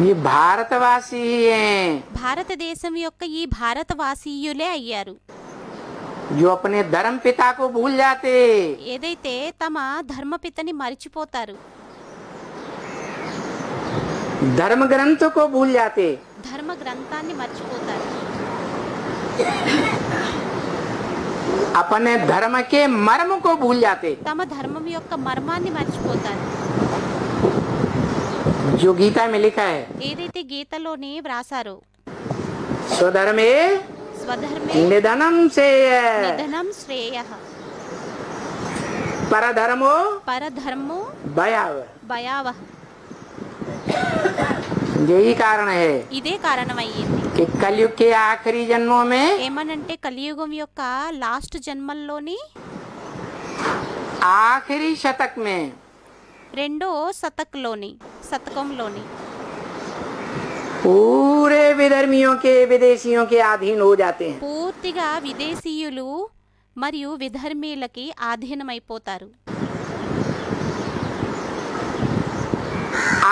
ये भारतवासी ही हैं భారతదేశం యొక్క ఈ భారతవాసీయులే అయ్యారు. जो अपने धर्म पिता को भूल जाते, ఏదైతే తమ ధర్మపితని మరిచిపోతారు, धर्म ग्रंथ को भूल जाते, ధర్మ గ్రంథాన్ని మర్చిపోతారు, अपने धर्म के मर्म को भूल जाते। తమ ధర్మం యొక్క మర్మాన్ని మర్చిపోతారు. जो गीता में लिखा है ఏదైతే గీతలోని వ్రాసారో स्वधर्मे స్వధర్మే निधनम से నిధనం శ్రేయః परधर्मो పరధర్మో भयावह। భయావహ. यही कारण है ఇదే కారణమయ్యింది. कि कलयुग के आखिरी जन्मों में ఏమనంటే కలియుగం యొక్క లాస్ట్ జన్మల్లోని आखिरी शतक में రెండో శతకంలోని पूरे विधर्मियों के विदेशियों के अधीन हो जाते हैं। పూర్తిగా విదేశీయులు మరియు విధర్మీలకి ఆధీనమైపోతారు.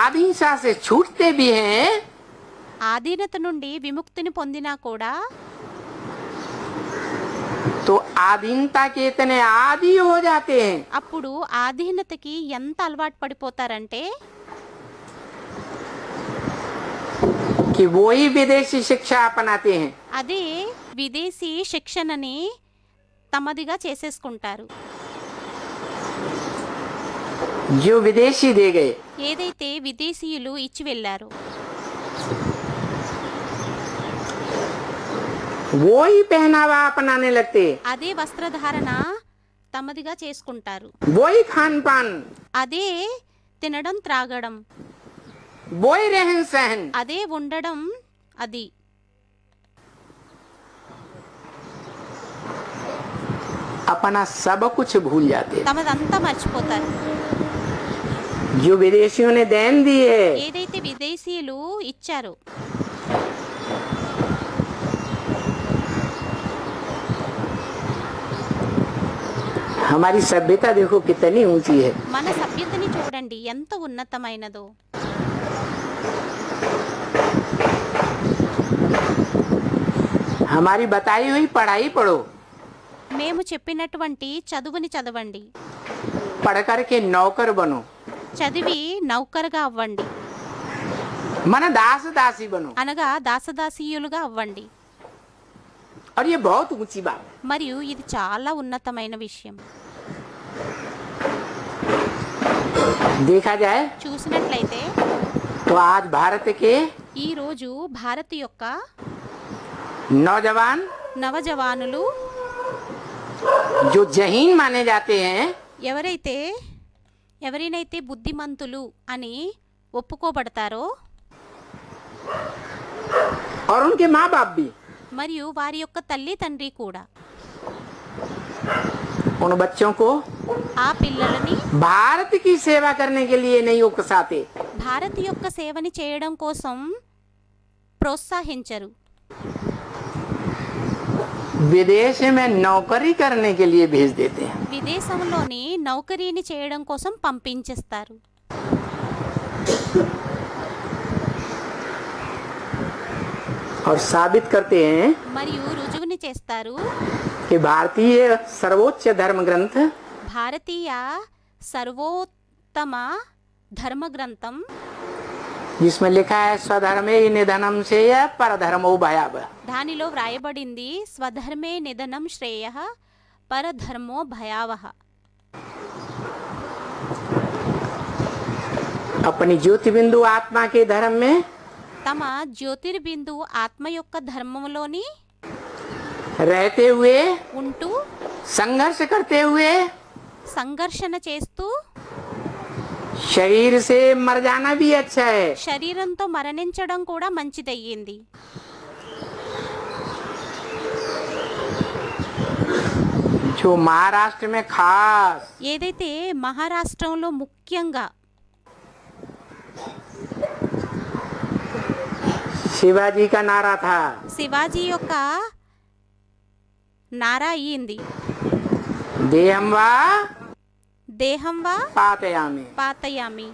आधीनता से छूटते भी हैं ఆధీనత నుండి విముక్తిని పొందినా కూడా तो आधीनता के इतने आदी हो जाते हैं అప్పుడు ఆధీనతకి ఎంత అలవాటు పడిపోతారంటే कि वो ही विदेशी शिक्षा अपनाते हैं। అదే విదేశీ శిక్షణని తమదిగా చేసేసుకుంటారు. जो विदेशी दे गए ఏదైతే విదేశీయులు ఇచ్చి వెళ్ళారో वो ही पहनावा अपनाने लगते, అదే వస్త్రధారణ తమదిగా చేసుకుంటారు. वो ही खान पान, అదే తినడం త్రాగడం, वो ही रहन सहन, అదే ఉండడం, అది अपना सब कुछ भूल जाते। తమదంతా మర్చిపోతారు. जो विदेशियों ने देन दी है ఏదైతే విదేశీయులు ఇచ్చారో हमारी सभ्यता देखो कितनी ऊंची है। మన సభ్యతని చూడండి ఎంత ఉన్నతమైనదో. हमारी बताई हुई पढ़ाई पढ़ो, మేము చెప్పినటువంటి చదువుని చదవండి, पढ़ कर के नौकर बनो, చదివి నౌకరుగా అవ్వండి, मन दास दासी बनो। అనగా దాసదాసీయులుగా అవ్వండి. और ये बहुत ऊंची बात है। మరియు ఇది చాలా ఉన్నతమైన విషయం. देखा जाए చూసినట్లయితే तो आज भारत के ఈ రోజు భారత్ యొక్క नौजवान నవజవానులు जो जहीन माने जाते हैं, ఎవరైనైతే బుద్ధిమంతులు అని ఒప్పుకోబడతారో और उनके माँ बाप भी మరియు వారి యొక్క తల్లి తండ్రి కూడా उन बच्चों को ఆ పిల్లలని भारत की सेवा करने के लिए नहीं उकसाते, భారత్ యొక్క సేవని చేయడం కోసం ప్రోత్సహించరు, विदेश में नौकरी करने के लिए भेज देते हैं। విదేశంలోని నౌకరీని చేయడం కోసం పంపించేస్తారు. और साबित करते हैं మరియు రుజువుని చేస్తారు, कि भारतीय सर्वोच्च धर्म ग्रंथ భారతీయ సర్వోత్తమ ధర్మ గ్రంథం जिसमें लिखा है स्वधर्मे निधनम से परधर्मो भयावह, దానిలో వ్రాయబడింది స్వధర్మే నిధనం శ్రేయ పరధర్మో భయావహ. अपनी ज्योति बिंदु आत्मा के धर्म में తమ జ్యోతిర్బిందు ఆత్మ యొక్క ధర్మములోని रहते हुए, ఉంటూ संघर्ष करते हुए, సంఘర్షణ చేస్తూ शरीर से मर जाना भी अच्छा है। శరీరంతో మరణించడం కూడా మంచిదయ్యింది. जो महाराष्ट्र में खास ఏదైతే మహారాష్ట్రంలో ముఖ్యంగా शिवाजी का नारा था, శివాజీ యొక్క నారా అయ్యింది, देहम वा దేహం వా पातयामि, పాతయామి,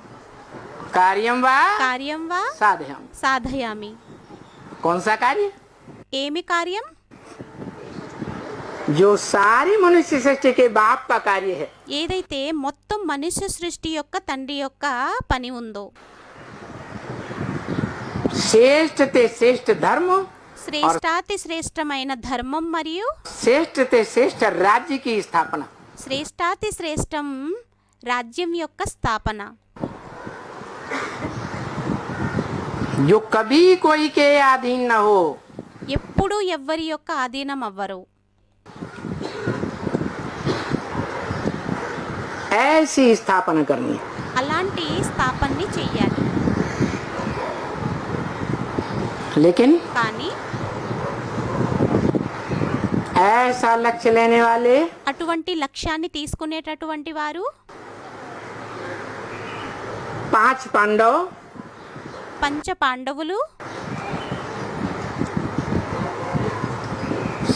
कार्यम वा కార్యం వా साधयामि। సాధయామి. कौन सा कार्य? ఏమి కార్యం? जो सारी मनुष्य सृष्टि के बाप का कार्य है। ఏదైతే మొత్తం మనుష్య సృష్టి యొక్క తండ్రి యొక్క పని ఉందో, श्रेष्ठ ते श्रेष्ठ धर्म, శ్రేష్టాతి శ్రేష్టమైన ధర్మం మరియు श्रेष्ठ ते श्रेष्ठ राज्य की स्थापना। శ్రేష్టాతి శ్రేష్టం రాజ్యం యొక్క స్థాపన. जो कभी कोई के अधीन न हो, ఎప్పుడూ ఎవ్వరి యొక్క ఆధీనం అవ్వరు, ऐसी स्थापना करनी। అలాంటి స్థాపనని చెయ్యాలి. लेकिन కానీ ऐसा लक्ष्य लेने वाले అటువంటి లక్ష్యాన్ని తీసుకునేటటువంటి వారు 5 पांडव పంచ పాండవులు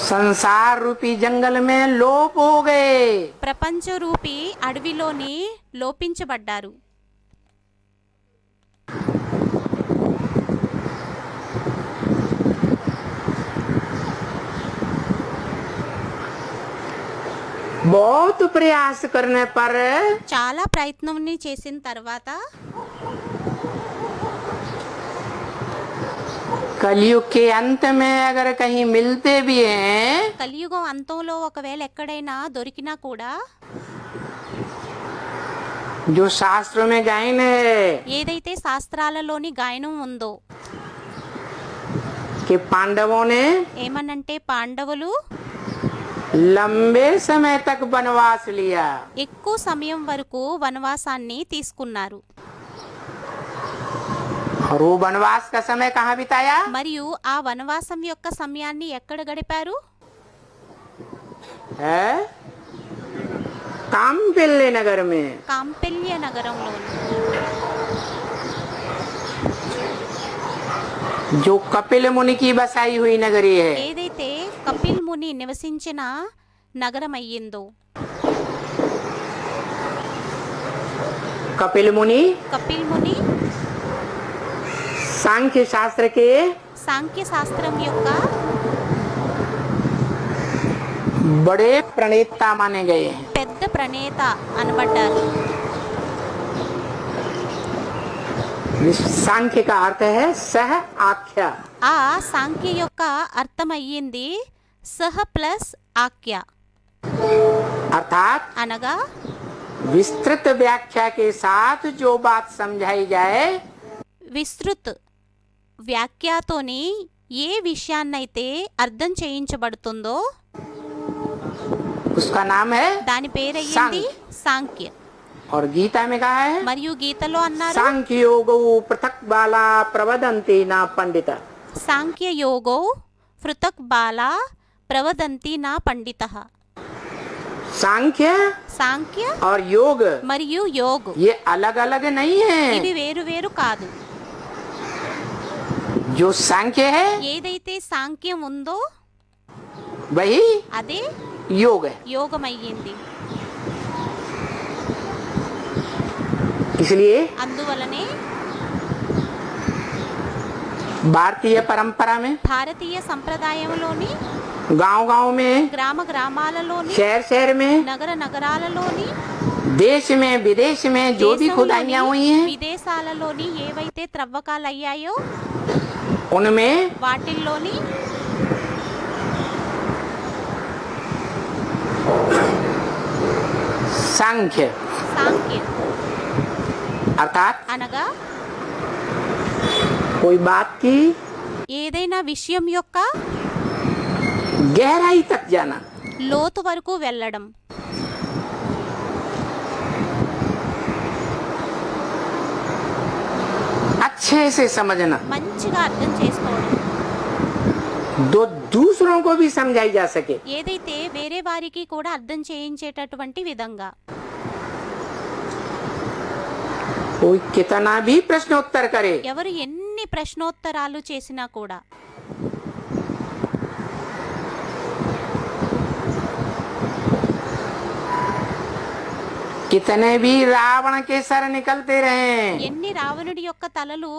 संसार रूपी जंगल में लोप हो गए। ప్రపంచ రూపీ అడవిలోని లోపించబడ్డారు. बहुत प्रयास करने पर చాలా ప్రయత్నం చేసిన తర్వాత कलयुग के अंत में अगर कहीं मिलते भी हैं కలియుగం అంతంలో ఒకవేళ ఎక్కడైనా దొరికినా కూడా जो शास्त्रों में गायन है ఏదైతే శాస్త్రాలలోని గాయనం ఉందో, कि पांडवों ने ఏమనంటే పాండవులు लंबे समय तक वनवास लिया। ఎక్కువ సమయం వరకు వనవాసాన్ని తీసుకున్నారు. और वो वनवास का समय कहाँ बिताया? మరియు ఆ వనవాసం యొక్క సమయాన్ని ఎక్కడ గడిపారు? है काम्पिल्य नगर में। కాంపెల్య నగరంలో. जो कपिल मुनि की बसाई हुई नगरी है। ఏదైతే కపిల్ ముని నివసించిన నగరం అయ్యిందో, कपिल मुनि కపిల్ ముని सांख्य शास्त्र के సాంఖ్య శాస్త్రం యొక్క बड़े प्रणेता माने गए हैं। పెద్ద ప్రణేత అనబడ్డారు. सांख्य का अर्थ है सह आख्या। ఆ సాంఖ్య యొక్క అర్థం అయ్యింది సహ ప్లస్ ఆఖ్య, अर्थात అనగా विस्तृत व्याख्या के साथ जो बात समझाई जाए విస్తృత్ వ్యాఖ్యాతోని ఏ విషయాన్నైతే అర్థం చేయించబడుతుందో उसका नाम है దాని పేరయ్యింది సాంఖ్య. और गीता में कहा है మరియు గీతలో అన్నారు सांख्य योग पृथक बाला प्रवदंती ना पंडित। సాంఖ్య యోగో పృథక్ బాలా ప్రవదంతి నా పండితః. सांख्य సాంఖ్య और योग మరియు యోగ్ ये अलग अलग नहीं है। ఇవి వేరు వేరు కాదు. जो सांख्य है ఏదైతే సాంఖ్యం ఉందో वही అదే योग है। యోగమయ్యింది. इसलिए అందువలనే भारतीय परंपरा में భారతీయ సంప్రదాయంలోని गांव गांव में గ్రామ గ్రామాలలోని शहर शहर में నగర నగరాలలోని देश में विदेश में जो भी खुदाइयाँ हुई हैं విదేశాలలోని ఏవైతే త్రవ్వకాలు అయ్యాయో उनमें వాటిల్లోని सांख्य సాంఖ్య अर्थात అనగా कोई बात की ఏదైనా విషయం యొక్క गहराई तक जाना, లోతు వరకు వెళ్ళడం, अच्छे से समझना, మంచిగా అర్థం చేసుకోవడం, दो दूसरों को भी समझाई जा सके। ఏదైతే వేరే వారికి కూడా అర్థం చేయించేటటువంటి విధంగా. कोई कितना भी प्रश्न उत्तर करे ఎవరు ఎన్ని ప్రశ్నోత్తరాలు చేసినా కూడా कितने भी रावण के सर निकलते रहे ఎన్ని రావణుడి యొక్క తలలు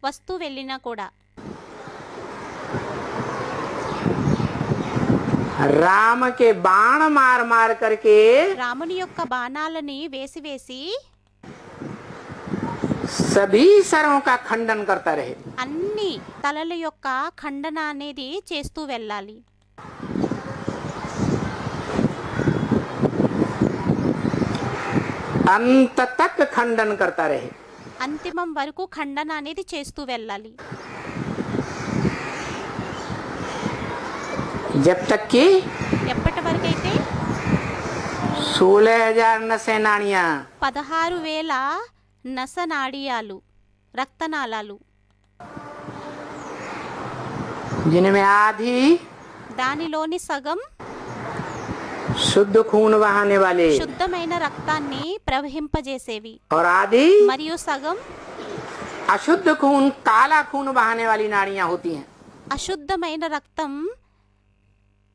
వస్తూ వెళ్ళినా కూడా राम के बाण मार मार करके రాముని యొక్క బాణాలని వేసి వేసి सभी सरों का खंडन करता रहे। అన్ని తలల యొక్క ఖండన అనేది చేస్తూ వెళ్ళాలి. अंत तक खंडन करता रहे। అంతిమం వరకు ఖండన అనేది చేస్తూ వెళ్ళాలి. जब तक कि ఎప్పటి వరకైతే 16,000 नसेनानियां 16,000 నసనాడియాలు రక్తనాళాలు, जिनमें आधी దానిలోని సగం शुद्ध खून बहाने वाले శుద్ధమైన రక్తాన్ని ప్రవహింపజేసేవి और आधी మరియు సగం अशुद्ध खून काला खून बहाने वाली नाड़ियां होती हैं। అశుద్ధమైన రక్తం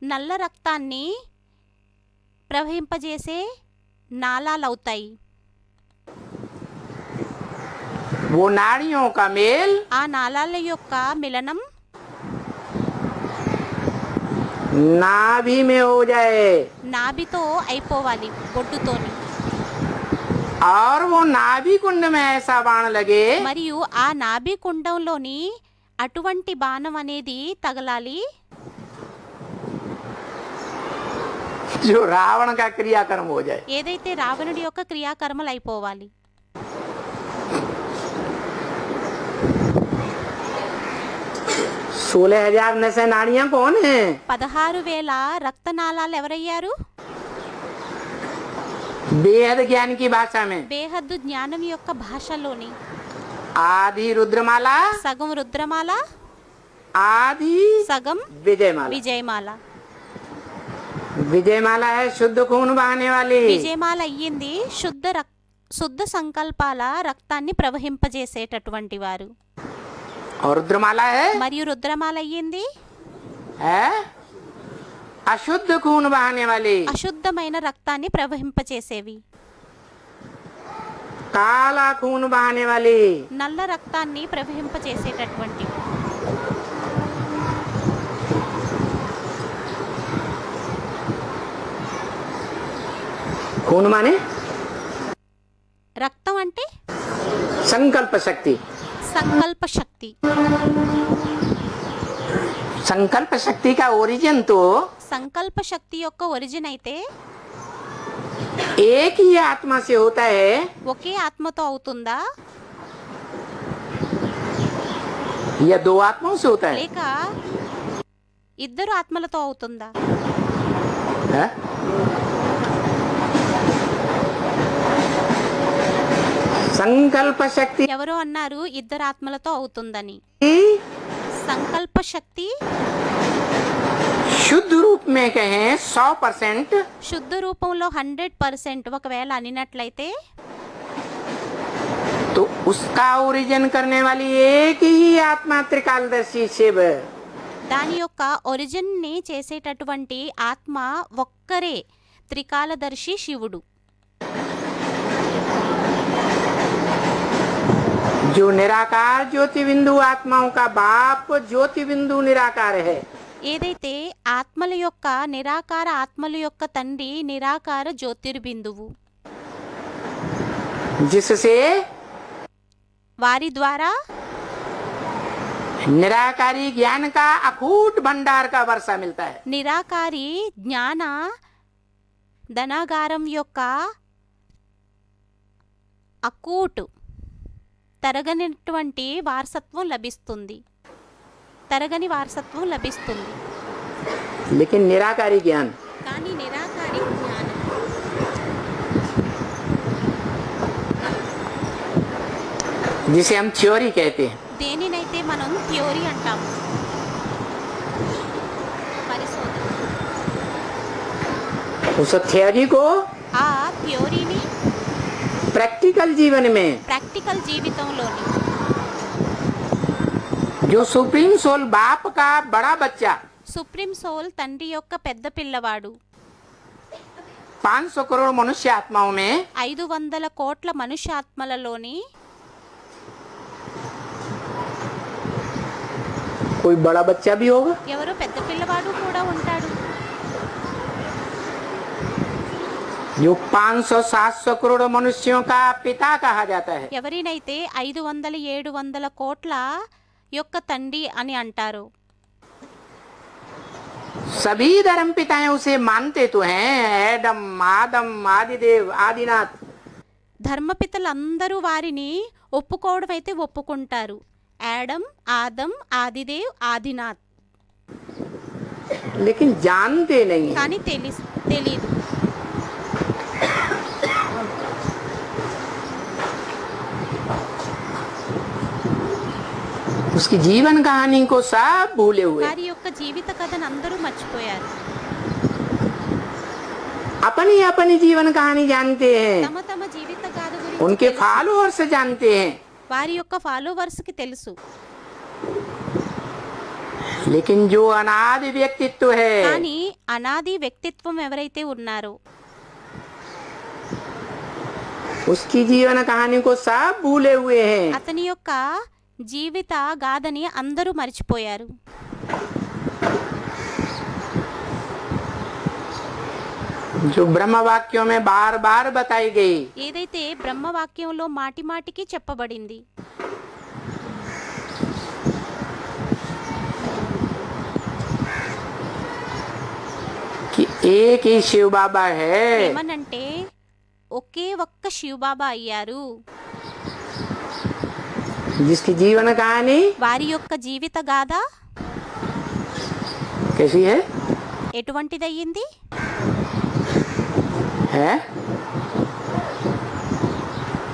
నల్ల రక్తాన్ని ప్రవహింపజేసే నాళాలవుతాయి. वो नाड़ियों का मेल ఆ నాళాల యొక్క మిలనం नाभि में हो जाए నాభితో అయిపోవాలి, బొడ్డుతోని. और वो नाभि कुंड में ऐसा बाण लगे మరియు ఆ నాభి కుండంలోని అటువంటి బాణం అనేది తగలాలి जो रावण का क्रियाकर्म हो जाए। ఏదైతే రావణుడి యొక్క క్రియాకర్మలు అయిపోవాలి. 16,000 नसेनानियां कौन है? 16,000 రక్తనాళాలు ఎవరయ్యారు? बेहद ज्ञान की भाषा में బేహద్దు జ్ఞానం యొక్క భాషలోని आधी रुद्रमाला సగం రుద్రమాల, आधी సగం विजयमाला। విజయమాల. विजयमाला है शुद्ध खून बहाने वाली విజయమాల అయ్యింది శుద్ధ సంకల్పాల రక్తాన్ని ప్రవహింపజేసేటటువంటి వారు. और रुद्रमाला है మరియు రుద్రమాల అయ్యింది अशुद्ध खून बहाने वाली అశుద్ధమైన రక్తాన్ని ప్రవహింపచేసేవి. काला खून बहाने वाली నల్ల రక్తాన్ని ప్రవహింపచేసేటటువంటి. खून माने రక్తం అంటే संकल्प शक्ति। సంకల్ప శక్తి. संकल्प शक्ति का ओरिजिन तो సంకల్ప శక్తి యొక్క ఒరిజిన్ అయితే एक ही आत्मा से होता है, ఒకే ఆత్మతో అవుతుందా या दो आत्माओं से होता है? లేక ఇద్దరు ఆత్మలతో అవుతుందా? है? संकल्प शक्ति ఎవరో అన్నారు ఇద్దరు ఆత్మలతో అవుతుందని. సంకల్ప శక్తి शुद्ध रूप में कहें 100%, శుద్ధ రూపంలో 100% ఒకవేళ అనినట్లయితే तो उसका ओरिजिन करने वाली एक ही आत्मा त्रिकालदर्शी शिव। దాని యొక్క ఒరిజిన్ ని చేసేటటువంటి ఆత్మ ఒక్కరే, త్రికాలదర్శి శివుడు. जो निराकार ज्योति बिंदु आत्माओं का बाप ज्योति बिंदु निराकार है, ఏదైతే ఆత్మల యొక్క నిరాకార ఆత్మల యొక్క తండ్రి నిరాకార జ్యోతిర్బిందువు, जिससे వారి ద్వారా निराकारी ज्ञान का अकूट भंडार का वर्षा मिलता है। నిరాకారి జ్ఞాన ధనాగారం యొక్క అకూట్ తరగనిటువంటి వారసత్వం లభిస్తుంది, తరగని వారసత్వం లభిస్తుంది. लेकिन निराकारी ज्ञान కానీ నిరాకారి జ్ఞానం जिसे हम थ्योरी कहते हैं, దేనినైతే మనం థియోరీ అంటాము, పరిశోధన, उस थ्योरी को ఆ థియోరీని प्रैक्टिकल जीवन में ప్రాక్టికల్ జీవితంలోని जो सुप्रीम सोल बाप का बड़ा बच्चा సుప్రీం సోల్ తండ్రి యొక్క పెద్ద పిల్లవాడు 500 करोड़ मनुष्य आत्माओं में 500 కోట్ల మనుష్యాత్మలలోని कोई बड़ा बच्चा भी होगा, ఎవరో పెద్ద పిల్లవాడు కూడా ఉంటాడు. जो 500-700 करोड़ मनुष्यों का पिता कहा जाता है। ఎవరినైతే 500-700 కోట్ల యొక్క తండ్రి అని అంటారు. सभी धर्म पिताएं उसे मानते तो हैं, एडम आदम आदिदेव आदिनाथ, ధర్మపితలందరూ వారిని ఒప్పుకోవడం అయితే ఒప్పుకుంటారు. యాడమ్, ఆదం, ఆదిదేవ్, ఆదినాథ్. लेकिन जानते नहीं हैं। కానీ తెలీదు. उसकी जीवन कहानी को सब भूले हुए, వారి యొక్క జీవిత కథను అందరూ మర్చిపోయారు. अपनी अपनी जीवन कहानी जानते हैं, తమ తమ జీవిత గాథ उनके గురించి తెలుసు. फॉलोअर्स जानते हैं, వారి యొక్క ఫాలోవర్స్ కి తెలుసు. लेकिन जो अनादि व्यक्तित्व है కానీ అనాది వ్యక్తిత్వం ఎవరైతే ఉన్నారో उसकी जीवन कहानी को सब भूले हुए हैं। అతని యొక్క జీవిత గాథని అందరూ మర్చిపోయారు. जो ब्रह्म वाक्यों में बार बार बताई गई, ఏదైతే బ్రహ్మవాక్యంలో మాటి మాటికి చెప్పబడింది, कि एक ही शिव बाबा है, ఏమనంటే ఒకే ఒక్క శివబాబా అయ్యారు. जिसकी जीवन कहानी వారి యొక్క జీవిత గాథ कैसी है? ఎటువంటిదయ్యింది? है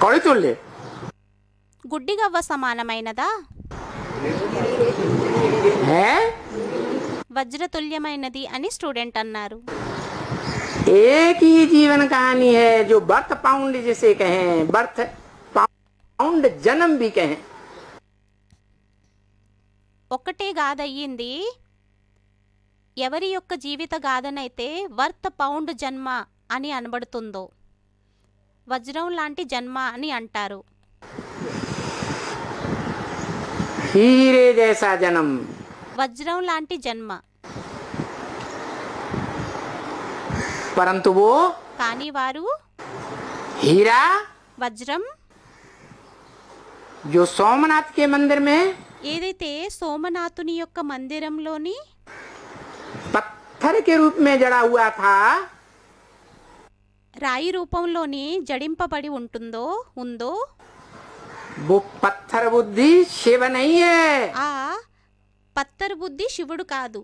कौड़ी तोड़ ले గుడ్డిగవ్వ సమానమైనదా? है వజ్రతుల్యమైనది అని స్టూడెంట్ అన్నారు. एक ही जीवन कहानी है, जो बर्थ पाउंड जिसे कहें, बर्थ पाउंड जन्म भी कहें। ఒక్కటే గాథ అయ్యింది. ఎవరి యొక్క జీవిత గాథనైతే వర్త్ పౌండ్ జన్మ అని అనబడుతుందో, వజ్రం లాంటి జన్మ అని అంటారు. हीरे जैसा जन्म, వజ్రం లాంటి జన్మ. परंतु वो కానీ వారు हीरा వజ్రం जो सोमनाथ के मंदिर में ఏదైతే సోమనాథుని యొక్క మందిరంలోని पत्थर के रूप में जड़ा हुआ था, రాయి రూపంలోని జడింపబడి ఉందో वो पत्थर बुद्धि शिव नहीं है। ఆ పత్తరు బుద్ధి శివుడు కాదు.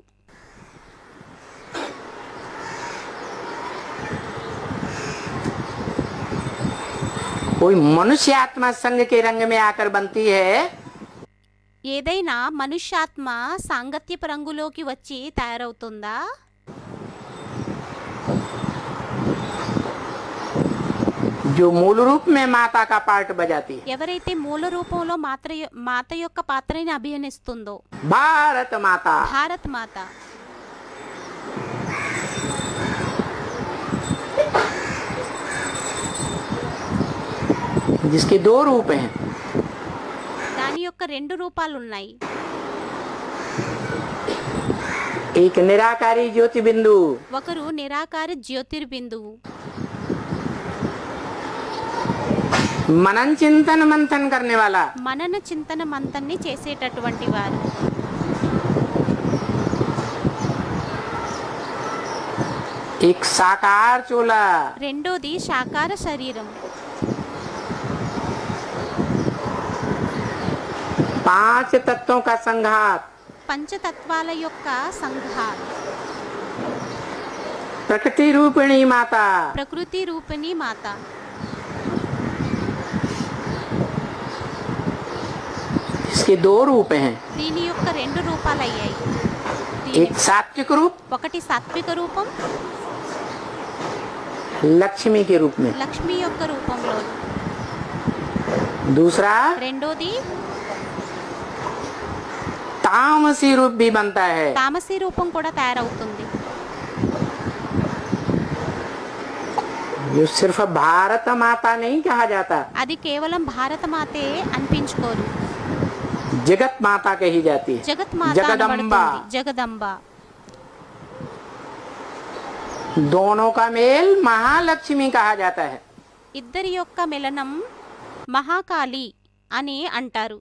कोई मनुष्य आत्मा संग के रंग में आकर बनती है, ఏదైనా మనుష్యాత్మ సాంగత్యపు రంగులోకి వచ్చి తయారవుతుందా? जो मूल रूप में माता का पार्ट बजाती है, ఎవరైతే మూల రూపంలో మాత యొక్క పాత్రని అభినయిస్తుందో, भारत माता। భారత్ మాత. जिसके दो रूप हैं, దాని యొక్క రెండు రూపాలు ఉన్నాయి. एक निराकारी ज्योति बिंदु, ఒకరు నిరాకార జ్యోతిర్బిందువు, मनन चिंतन मंथन करने वाला, మనన చింతన మంతన్ని చేసేటటువంటి వారు. एक साकार चोला, రెండోది సాకార శరీరం, पांच तत्वों का संघात, పంచతత్వాల యొక్క సంఘార్, प्रकृति रूपिणी माता। ప్రకృతి రూపిణి మాత. इसके दो रूप हैं, దీని యొక్క రెండు రూపాలు అయ్యాయి. एक सात्विक रूप ఒకటి సాత్విక రూపం, लक्ष्मी के रूप में, లక్ష్మి యొక్క రూపంలో. दूसरा రెండోది तामसी रूप भी बनता है। తామసీ రూపం కూడా తయారవుతుంది. जो सिर्फ भारत माता नहीं कहा जाता, అది కేవలం భారత మాతే అనిపించుకోరు, जगत माता कही जाती है, జగత్ మాత जगदम्बा। అనబడుతుంది, జగదంబ. दोनों का मेल महालक्ष्मी कहा जाता है। ఇద్దరి యొక్క మిలనం మహాకాళి అని అంటారు.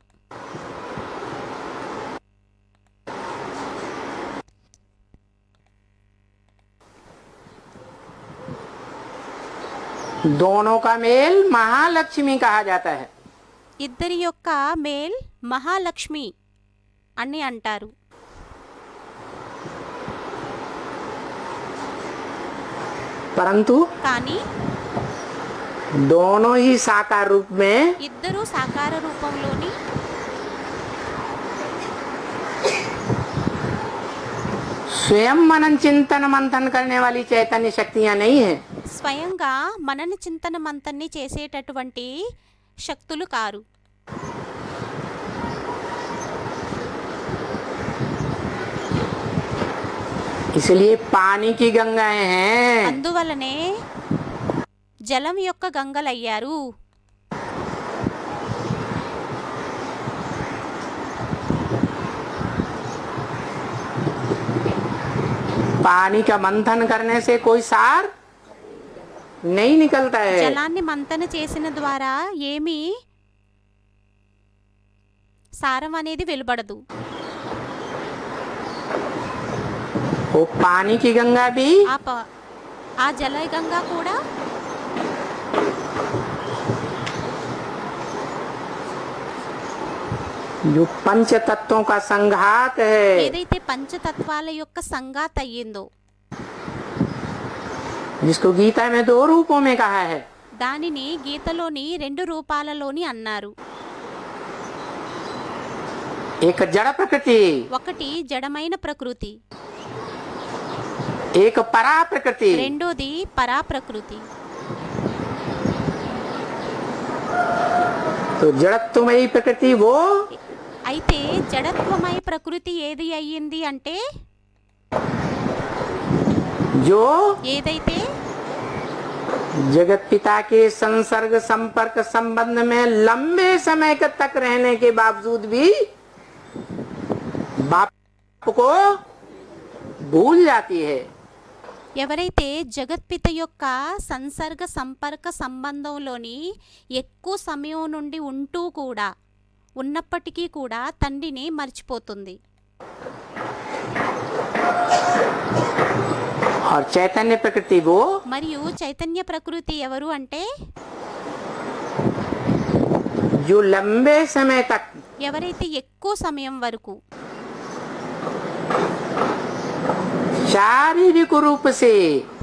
दोनों का मेल महालक्ष्मी कहा जाता है। ఇద్దరి యొక్క మేల్ మహాలక్ష్మి అని అంటారు. परंतु కానీ दोनों ही साकार रूप में ఇద్దరు సాకార రూపంలోని स्वयं मनन चिंतन मंथन करने वाली चैतन्य शक्तियां नहीं है। స్వయంగా మనన చింతన మంతన్ని చేసేటటువంటి శక్తులు కారు. इसलिए पानी की गंगाएं हैं, అందువలనే జలం యొక్క గంగలయ్యారు. पानी का मंथन करने से कोई सार नहीं निकलता है। జలాన్ని మంతన చేసిన ద్వారా ఏమీ సారం అనేది వెలువడదు. वो पानी की गंगा भी ఆ జల గంగా కూడా जो पंच तत्वों का संघात है, ఏదైతే పంచతత్వాల యొక్క సంగాత్ అయ్యిందో, जिसको गीता में दो रूपों में कहा है, దానిని గీతలోని రెండు రూపాలలోని అన్నారు. एक जड़ प्रकृति, ఒకటి జడమైన ప్రకృతి, एक परा प्रकृति। రెండోది పరా ప్రకృతి. तो जड़त्वमयी प्रकृति वो అయితే జడత్వమయ ప్రకృతి ఏది అయ్యింది అంటే, जो ఏదైతే जगत पिता के संसर्ग संपर्क संबंध में लंबे समय तक रहने के बावजूद भी बाप को भूल जाती है, ఎవరైతే జగత్పిత యొక్క సంసర్గ సంపర్క సంబంధంలోని ఎక్కువ సమయం నుండి ఉంటూ కూడా ఉన్నప్పటికీ కూడా తండ్రిని మర్చిపోతుంది. और चैतन्य प्रकृति वो మరియు చైతన్య ప్రకృతి ఎవరు అంటే जो लंबे समय तक ఎవరైతే ఎక్కువ సమయం వరకు शारीरिक रूप से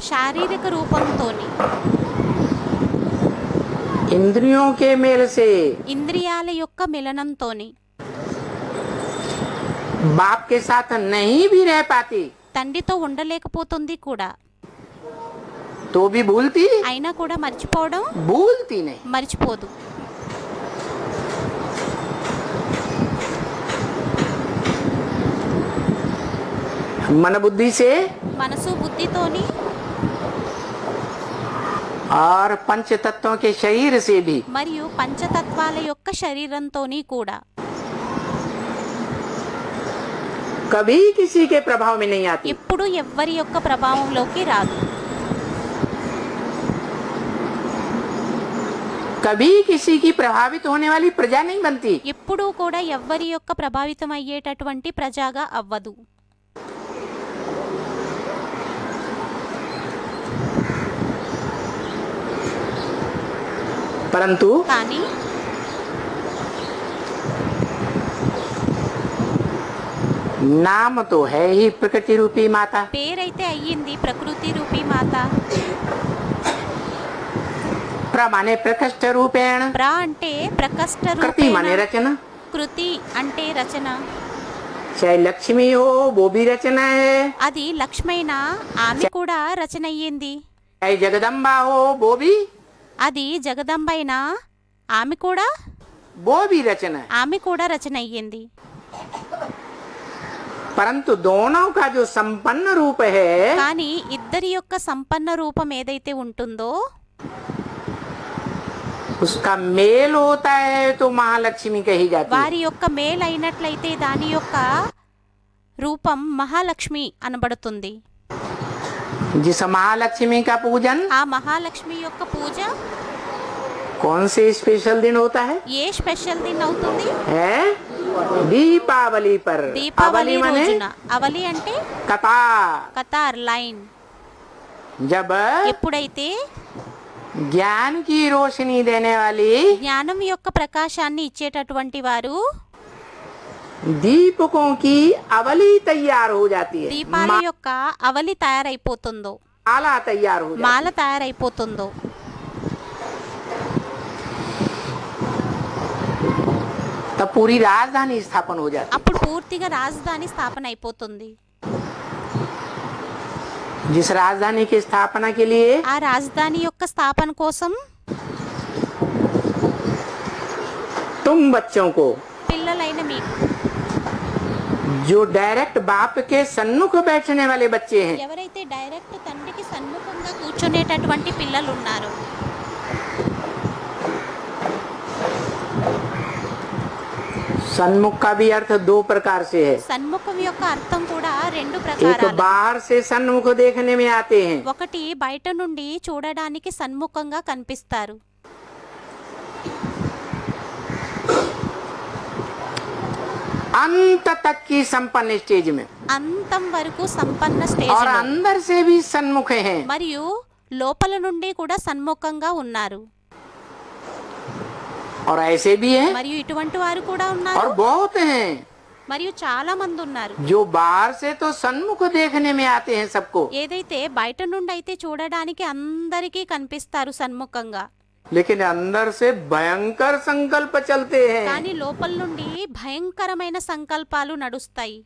శారీరక రూపంతోని इंद्रियों के मेल से ఇంద్రియాల యొక్క మిలనంతోని बाप के साथ नहीं भी रह पाती తండ్రితో ఉండలేకపోతుంది కూడా. तो भी भूलती అయినా కూడా మర్చిపోవడం भूलती नहीं. మర్చిపోదు. मन बुद्धि से మనసు బుద్ధితోని और पंच तत्वों के शरीर से भी మరియు పంచతత్వాల యొక్క శరీరంతోని కూడా कभी किसी के प्रभाव में नहीं आती. ఎప్పుడు ఎవ్వరి యొక్క ప్రభావంలోకి రాదు. कभी किसी की प्रभावित होने वाली प्रजा नहीं बनती. ఎప్పుడూ కూడా ఎవ్వరి యొక్క ప్రభావితం అయ్యేటటువంటి ప్రజగా అవ్వదు. परंतु కానీ नाम तो है ही प्रकृति रूपी माता. పేరైతే అయ్యింది ప్రకృతి రూపీ మాత. प्र माने प्रकृष्ट रूपेण, ప్ర అంటే ప్రకష్ట कृति माने రూపేణ, रचना. కృతి అంటే రచన. चाहे लक्ष्मी हो वो भी रचना है, అది లక్ష్మైన ఆమె కూడా రచన అయ్యింది. चाहे जगदम्बा हो वो भी అది జగదంబైన ఆమె కూడా रचना है. ఆమె కూడా రచన అయ్యింది. परंतु दोनों का जो संपन्न रूप है కానీ ఇద్దరి యొక్క సంపన్న రూపం ఏదైతే ఉంటుందో उसका मेल होता है तो महालक्ष्मी कही जाती है. వారి యొక్క మేలైనట్లయితే దాని యొక్క రూపం మహాలక్ష్మి అనబడుతుంది. जिस महालक्ष्मी का पूजन ఆ మహాలక్ష్మి యొక్క పూజ कौन से स्पेशल दिन होता है? ఏ స్పెషల్ దిన్ అవుతుంది? है दीपावली पर. దీపావళి अवली माने రోజున. అవలి అంటే कतार. కతార్ లైన్. जब ఎప్పుడైతే ज्ञान की रोशनी देने वाली జ్ఞానం యొక్క ప్రకాశాన్ని ఇచ్చేటటువంటి వారు दीपकों की अवली तैयार हो जाती है, దీపాల యొక్క అవలి తయారైపోతుందో, माला तैयार हो जाती మాల తయారైపోతుందో, है. तब पूरी राजधानी स्थापन हो जाती అప్పుడు పూర్తిగా రాజధాని స్థాపన అయిపోతుంది. है. जिस राजधानी की स्थापना के लिए ఆ రాజధాని యొక్క స్థాపన కోసం तुम बच्चों को పిల్లలైన మీకు, जो डायरेक्ट बाप के सन्मुख बैठने वाले बच्चे हैं, ఎవరైతే డైరెక్ట్ తండ్రికి సన్ముఖంగా కూర్చునేటటువంటి పిల్లలు ఉన్నారో, सन्मुख का भी अर्थ दो प्रकार से है. సన్ముఖం యొక్క అర్థం కూడా రెండు एक ప్రకారాలు. बाहर से सन्मुख देखने में आते हैं, ఒకటి బయట నుండి చూడడానికి సన్ముఖంగా కనిపిస్తారు. अंत तक की संपन्न स्टेज में, అంతం వరకు సంపన్న స్టేజ్ और లో, अंदर से भी सन्मुख हैं. మరియు లోపల నుండి కూడా సన్ముఖంగా ఉన్నారు. और ऐसे भी हैं మరియు ఇటువంటి వారు కూడా और ఉన్నారు. बहुत हैं మరియు చాలా మంది ఉన్నారు. जो बाहर से तो सन्मुख देखने में आते हैं सबको, ఏదైతే బయట నుండి అయితే చూడడానికి అందరికీ కనిపిస్తారు సన్ముఖంగా, लेकिन अंदर से भयंकर संकल्प चलते हैं. కానీ లోపల నుండి భయంకరమైన సంకల్పాలు నడుస్తాయి.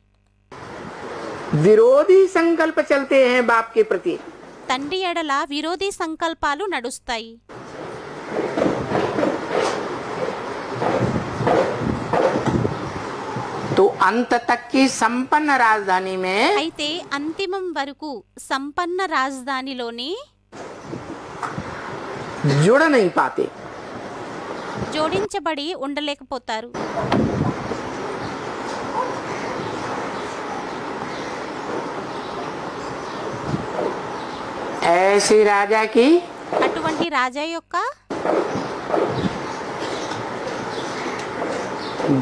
विरोधी संकल्प चलते हैं बाप के प्रति. తండ్రి ఎడల విరోధీ సంకల్పాలు నడుస్తాయి. तो अंत तक की संपन्न राजधानी में అయితే అంతిమం వరకు సంపన్న రాజధానిలోని जुड़ नहीं पाते. జోడించబడి ఉండలేకపోతారు. ऐसे राजा की అటువంటి రాజా యొక్క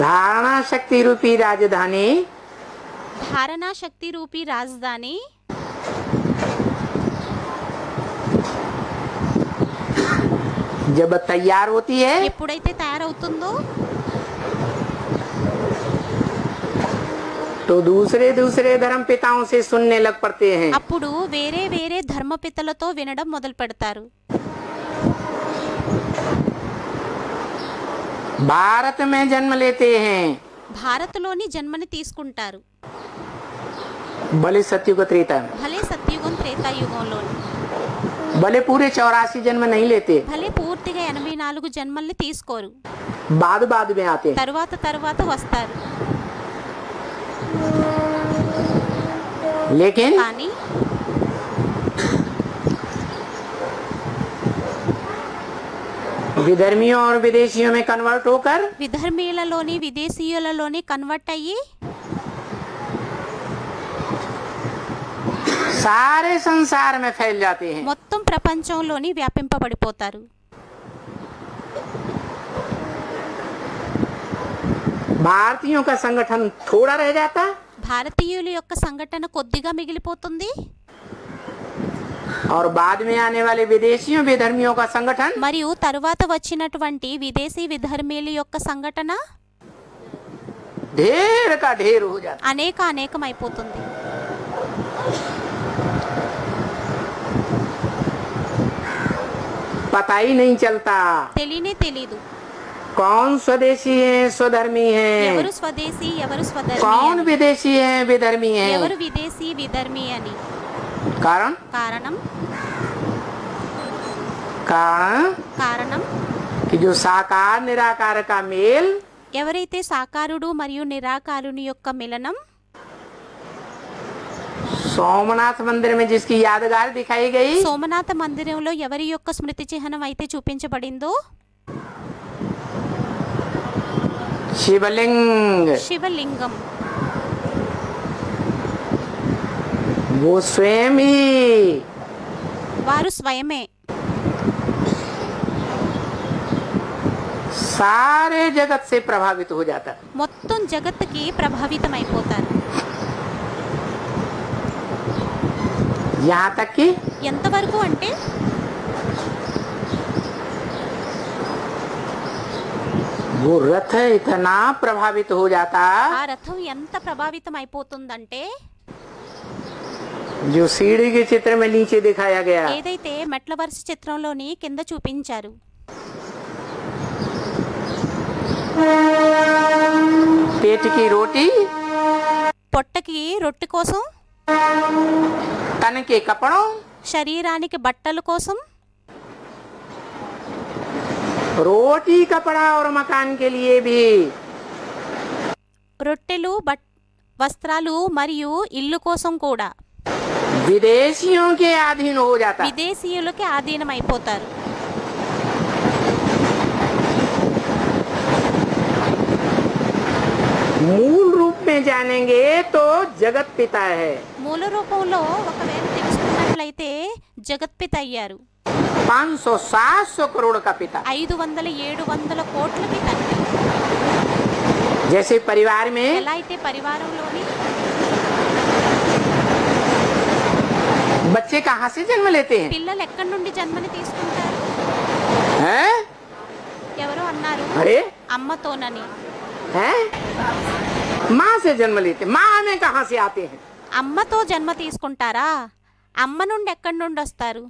धारणा शक्ति रूपी राजधानी ధారణా శక్తి రూపీ రాజధాని जब तैयार होती है ఎప్పుడైతే తయారవుతుందో तो दूसरे दूसरे धर्म पिताओं से सुनने लग पड़ते हैं। అప్పుడు వేరే వేరే ధర్మపితలతో వినడం మొదలు పెడతారు. भारत में जन्म लेते हैं, భారత్లోని జన్మని తీసుకుంటారు. भले सत्युग त्रेता में, భలే సత్యుగం త్రేతాయుగంలోని, भले पूरे 84 जन्म नहीं लेते, భలే పూర్తిగా 84 జన్మల్ని తీసుకోరు. बाद बाद में आते हैं। తర్వాత వస్తారు. लेकिन కానీ विधर्मियों और विदेशियों में कन्वर्ट होकर విధర్మీయులలోని విదేశీయులలోని కన్వర్ట్ అయ్యి सारे संसार में फैल जाते हैं। మొత్తం ప్రపంచంలోని వ్యాపింపబడిపోతారు. भारतीयों का संगठन थोड़ा रह जाता, భారతీయుల యొక్క సంఘటన కొద్దిగా మిగిలిపోతుంది. और बाद में आने वाले विदेशियों विधर्मियों का संगठन మరియు తరువాత వచ్చినటువంటి విదేశీ విధర్మీయుల యొక్క సంఘటన ढेर का ढेर हो जाता। అనేకమైపోతుంది. पता ही नहीं चलता తెలియనే తెలీదు कौन स्वदेशी है स्वधर्मी है, ఎవరు స్వదేశీ ఎవరు స్వధర్మీ कौन అని, विदेशी है विधर्मी है। ఎవరు విదేశీ విధర్మీ అని. कारण కారణం कारण कि जो साकार निराकार का मेल ఎవరైతే సాకారుడు మరియు నిరాకారుని యొక్క మిలనం सोमनाथ मंदिर में जिसकी यादगार दिखाई गई, సోమనాథ మందిరంలో ఎవరి యొక్క స్మృతి చిహ్నం అయితే చూపించబడిందో शिवलिंग, శివలింగం, वो स्वयं ही వారు స్వయమే सारे जगत से प्रभावित हो जाता। మొత్తం జగత్తుకి ప్రభావితమైపోతారు. यहाँ तक कि ఎంతవరకు అంటే वो रथ इतना प्रभावित हो जाता ఆ రథం ఎంత ప్రభావితం అయిపోతుందంటే जो सीढ़ी के चित्र में नीचे दिखाया गया, ఏదైతే మెట్ల వరుస చిత్రంలోని కింద చూపించారు. पेट की रोटी, పొట్టకి రొట్టె కోసం, तन के कपड़ों, శరీరానికి బట్టల కోసం, रोटी कपड़ा और मकान के लिए भी రొట్టెలు వస్త్రాలు మరియు ఇల్లు కోసం కూడా विदेशियों के अधीन हो जाता। విదేశీయులకి ఆధీనమైపోతారు. मूल रूप में जानेंगे तो जगत पिता है। మూల రూపంలో ఒకవేళ తెలుసుకున్నట్లయితే జగత్పిత అయ్యారు. 500-700 करोड़ का पिता। 500-700 కోట్లకి తండ్రి. जैसे परिवार में ఎలా అయితే పరివారంలోని बच्चे कहाँ से जन्म लेते हैं, పిల్లలు ఎక్కడి నుండి జన్మని తీసుకుంటారు? हैं? ఎవరో అన్నారు अरे అమ్మతోనని. हैं? माँ से जन्म लेते, माँ में कहाँ से आते हैं? అమ్మతో జన్మ తీసుకుంటారా? అమ్మ నుండి ఎక్కడి నుండి వస్తారు?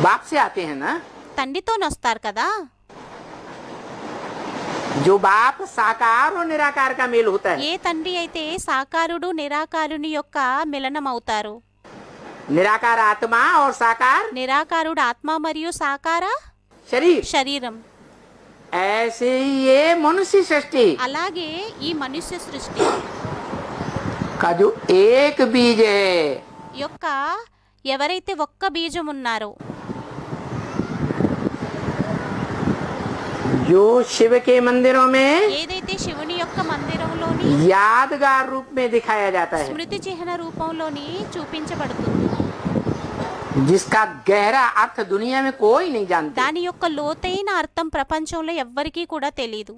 बाप से आते हैं ना। తండ్రితోని వస్తారు కదా. जो बाप साकार और निराकार का मेल होता है, ఏ తండ్రి అయితే సాకారుడు నిరాకారుని యొక్క మిలనం అవుతారు. निराकार आत्मा और साकार నిరాకారుడు ఆత్మ మరియు సాకార शरीर, శరీరం. ऐसे ही ये मनुष्य सृष्टि అలాగే ఈ మనుష్య సృష్టి का जो एक बीज है, యొక్క ఎవరైతే ఒక్క బీజం ఉన్నారో, जो शिव के मंदिरों में ఏదైతే శివుని యొక్క మందిరంలోని यादगार रूप में दिखाया जाता है, స్మృతి చిహ్న రూపంలోని చూపించబడుతుంది. जिसका गहरा अर्थ दुनिया में कोई नहीं जानता। దాని యొక్క లోతైన అర్థం ప్రపంచంలో ఎవ్వరికీ కూడా తెలియదు.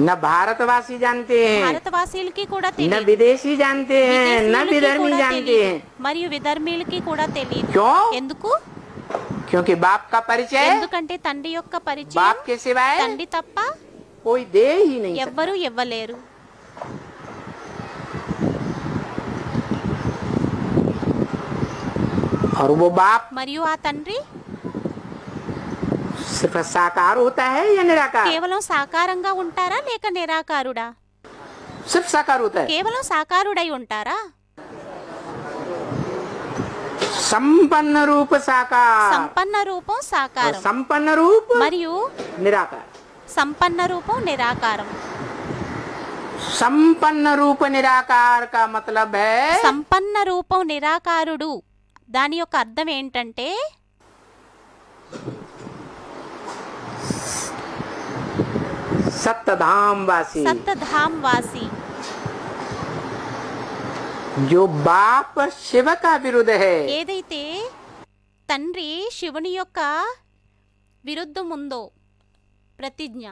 न भारतवासी जानते हैं, భారతవాసీలకి కూడా न తెలియదు, विदेशी जानते हैं, न విదేశీయులకి विधर्मी కూడా जानते తెలియదు, हैं। మరియు విధర్మీలకి కూడా తెలియదు. क्यों? ఎందుకు? क्योंकि बाप का परिचय ఎందుకంటే తండ్రి యొక్క పరిచయం बाप के सिवाय తండ్రి తప్ప कोई दे ही नहीं सकता। ఎవ్వరూ ఇవ్వలేరు. और वो बाप మరియు ఆ తండ్రి सिर्फ साकार होता है या निराकार? కేవలం సాకారంగా ఉంటారా లేక నిరాకారుడా? सिर्फ साकार होता है। కేవలం సాకారుడై ఉంటారా? संपन्न रूप साकार సంపన్న రూపం और సాకారం संपन्न रूप మరియు निराकार। సంపన్న రూపం నిరాకారం. संपन्न रूप निराकार का मतलब है సంపన్న రూపం నిరాకారుడు దాని యొక్క అర్థం ఏంటంటే सत्यधाम वासी, సత్తధాం వాసి. जो बाप शिव का विरुद्ध है, ఏదైతే తండ్రి శివుని యొక్క విరుద్ధం ఉందో ప్రతిజ్ఞ,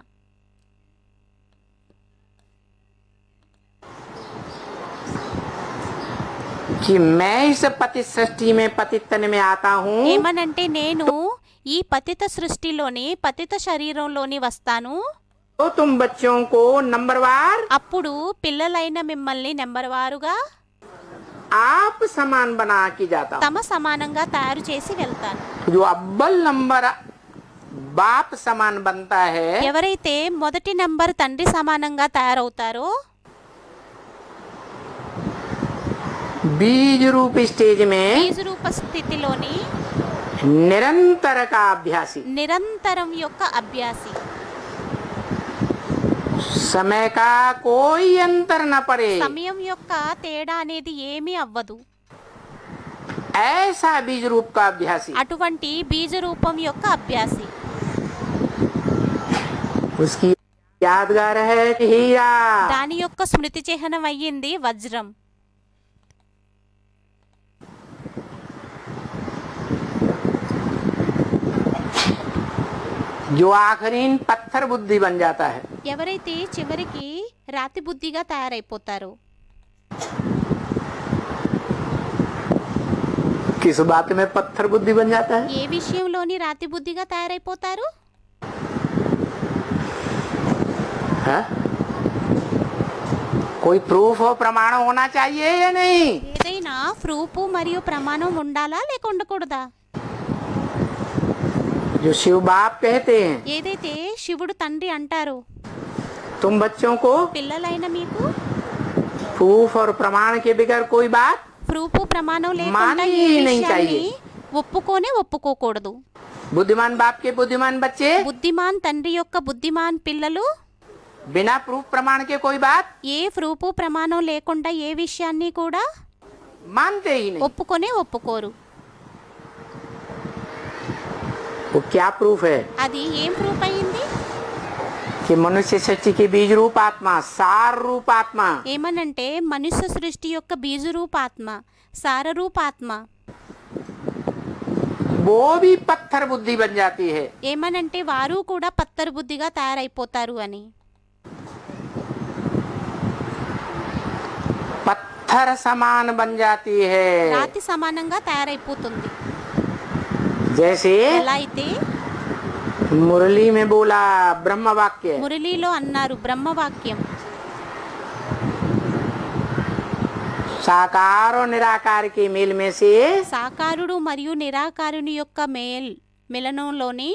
कि मैं इस पति सृष्टि में पतितन में आता हूँ ఏమనంటే నేను ఈ పతిత సృష్టిలోని పతిత శరీరంలోని వస్తాను, तो तुम बच्चों को नंबरवार అప్పుడు పిల్లలైన మిమ్మల్ని నెంబర్ వారుగా आप समान बना के जाता हूँ। తమ సమానంగా తయారు చేసి వెళ్తాను. जो अव्वल नंबर बाप समान बनता है, ఎవరైతే మొదటి నెంబర్ తండ్రి సమానంగా తయారవుతారో बीज रूप स्टेज में బీజ రూప స్థితిలోని निरंतर का अभ्यासी, నిరంతరం యొక్క అభ్యాసి, समय का कोई अंतर न पड़े, సమయం యొక్క తేడా అనేది ఏమీ అవ్వదు, ऐसा बीज रूप का अभ्यासी, అటువంటి బీజ రూపం యొక్క అభ్యాసి. उसकी यादगार है हीरा। దాని యొక్క స్మృతి చిహ్నం అయ్యింది వజ్రం. जो आखिरी पत्थर बुद्धि बन जाता है, ఎవరైతే చివరికి రాతి బుద్ధిగా తయారైపోతారో किस बात में पत्थर बुद्धि बन जाता है? ఏ విషయంలోని రాతి బుద్ధిగా తయారైపోతారు? है? कोई प्रूफ और प्रमाण होना चाहिए या नहीं? ఏదైనా ప్రూఫ్ మరియు ప్రమాణం ఉండాలా లేక ఉండకూడదా? जो शिव बाप कहते हैं, ఏదైతే శివుడు తండ్రి అంటారో तुम बच्चों को పిల్లలైన మీకు प्रूफ और प्रमाण के बगैर कोई बात ప్రూఫ్ ప్రమాణం లేకుండా మాననీయ ఏ नहीं విషయాన్ని चाहिए। ఒప్పుకోకూడదు. बुद्धिमान बाप के बुद्धिमान बच्चे బుద్ధిమాన్ తండ్రి యొక్క బుద్ధిమాన్ పిల్లలు बिना प्रूफ प्रमाण के कोई बात ఏ ప్రూఫ్ ప్రమాణం లేకుండా ఏ విషయాన్ని కూడా मानते ही नहीं। ఒప్పుకోరు. वो क्या प्रूफ है అది ఏం ప్రూఫ్ అయింది? कि मनुष्य सृष्टि की बीज रूप आत्मा, सार रूप आत्मा, ఏమనంటే మనుష్య సృష్టి యొక్క బీజరూపాత్మ, సారరూపాత్మ वो भी पत्थर बुद्धि बन जाती है। ఏమనంటే వారు కూడా పత్తరు బుద్ధిగా తయారైపోతారు అని. पत्थर समान बन जाती है। రాతి సమానంగా తయారైపోతుంది. जैसे ఎలా అయితే मुरली में बोला ब्रह्म वाक्य, మురళీలో అన్నారు బ్రహ్మవాక్యం, साकार और निराकार के मेल में से సాకారుడు మరియు నిరాకారుని యొక్క మిలనంలోని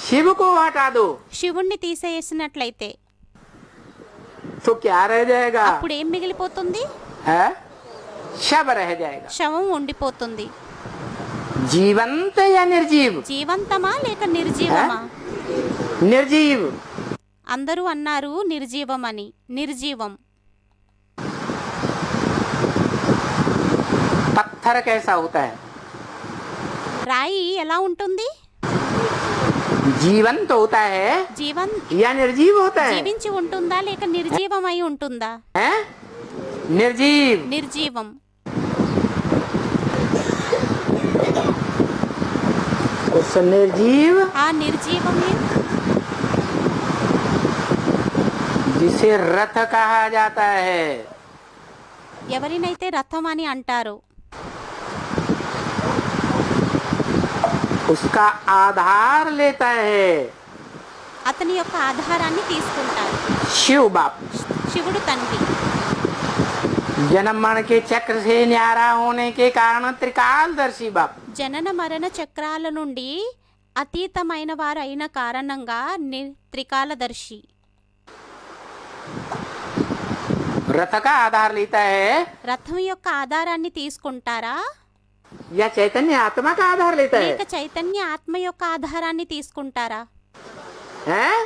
शिव को हटा दो శివుణ్ణి తీసేసినట్లయితే तो क्या रह जाएगा? అప్పుడు ఏం మిగిలిపోతుంది? है? शव रह जाएगा। శవం ఉండిపోతుంది. जीवंत या निर्जीव? జీవంతమా లేక నిర్జీవమా? निर्जीव। అందరూ అన్నారు నిర్జీవం అని. నిర్జీవం. पत्थर कैसा होता है? రాయి ఎలా ఉంటుంది? जीवंत होता है జీవన్ या निर्जीव होता है? జీవించి ఉంటుందా లేక నిర్జీవమై ఉంటుందా? है? निर्जीव। నిర్జీవం. उस निर्जीव ఆ నిర్జీవమే जिसे रथ कहा जाता है, ఎవరినైతే రథం అని అంటారో उसका आधार लेता है అతని యొక్క ఆధారాన్ని తీసుకుంటారు शिव बाप। శివుడు తండ్రి जन्म मरण के चक्र से न्यारा होने के कारण त्रिकालदर्शी बाप। జనన మరణ చక్రాల నుండి అతీతమైన వారు అయిన కారణంగా త్రికాలదర్శి रथ का आधार लेता है రథం యొక్క ఆధారాన్ని తీసుకుంటారా या चैतन्य आत्मा का आधार लेता है? లేక చైతన్య ఆత్మ యొక్క ఆధారాన్ని తీసుకుంటారా हैं?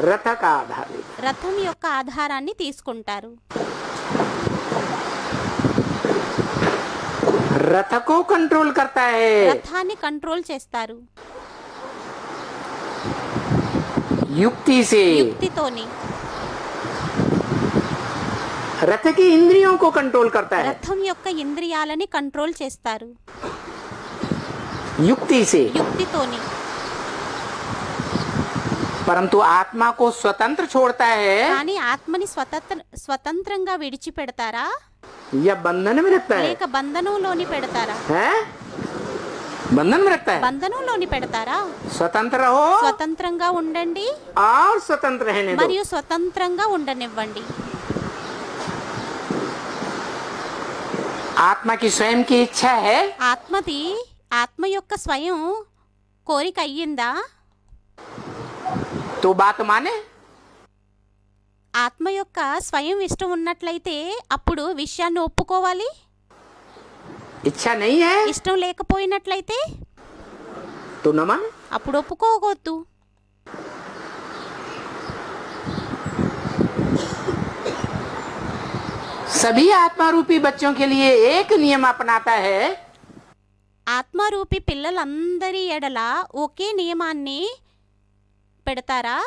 रथ का आधार लेता రథం యొక్క ఆధారాన్ని తీసుకుంటారు है। रथ को कंट्रोल करता है రథాన్ని కంట్రోల్ చేస్తారు युक्ति से। యుక్తితోని रथ की इंद्रियों को कंट्रोल करता है రథం యొక్క ఇంద్రియాలని కంట్రోల్ చేస్తారు युक्ति से। యుక్తితోని परंतु आत्मा को स्वतंत्र छोड़ता है కానీ ఆత్మని స్వతంత్రంగా విడిచిపెడతారా या बंधन में रखता है? లేక బంధనంలోని పెడతారా हैं? बंधन में रखता है। బంధనంలోని పెడతారా स्वतंत्र रहो స్వతంత్రంగా ఉండండి और स्वतंत्र रहने दो। మరియు స్వతంత్రంగా ఉండనివ్వండి आत्मा की स्वयं की इच्छा है ఆత్మ యొక్క స్వయం కోరిక అయ్యిందా तो बात माने। ఆత్మ యొక్క స్వయం ఇష్టం ఉన్నట్లయితే అప్పుడు విషయాన్ని ఒప్పుకోవాలి इच्छा नहीं है ఇష్టం లేకపోయినట్లయితే तो न माने। అప్పుడు ఒప్పుకోవద్దు सभी आत्मा रूपी बच्चों के लिए एक नियम अपनाता है ఆత్మరూపి పిల్లలందరి ఎడల ఒకే నియమాన్ని పెడతారా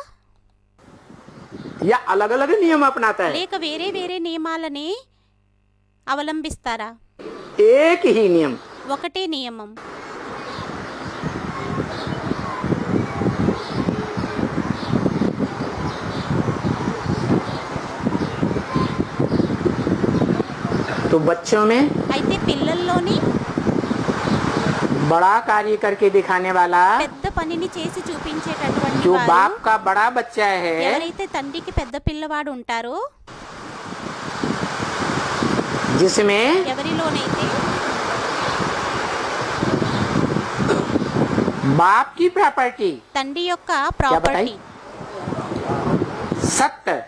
या अलग अलग नियम अपनाता है? లేక వేరే వేరే నియమాలని అవలంబిస్తారా एक ही नियम। ఒకటే నియమం तो बच्चों में అయితే పిల్లల్లోని बड़ा कार्य करके दिखाने वाला పెద్ద పనిని చేసి చూపించేటటువంటి जो వారు बाप का बड़ा बच्चा है ఎవరైతే తండ్రికి పెద్ద పిల్లవాడు ఉంటారో जिसमें ఎవరిలోనైతే बाप की प्रॉपर्टी తండ్రి యొక్క ప్రాపర్టీ सत्य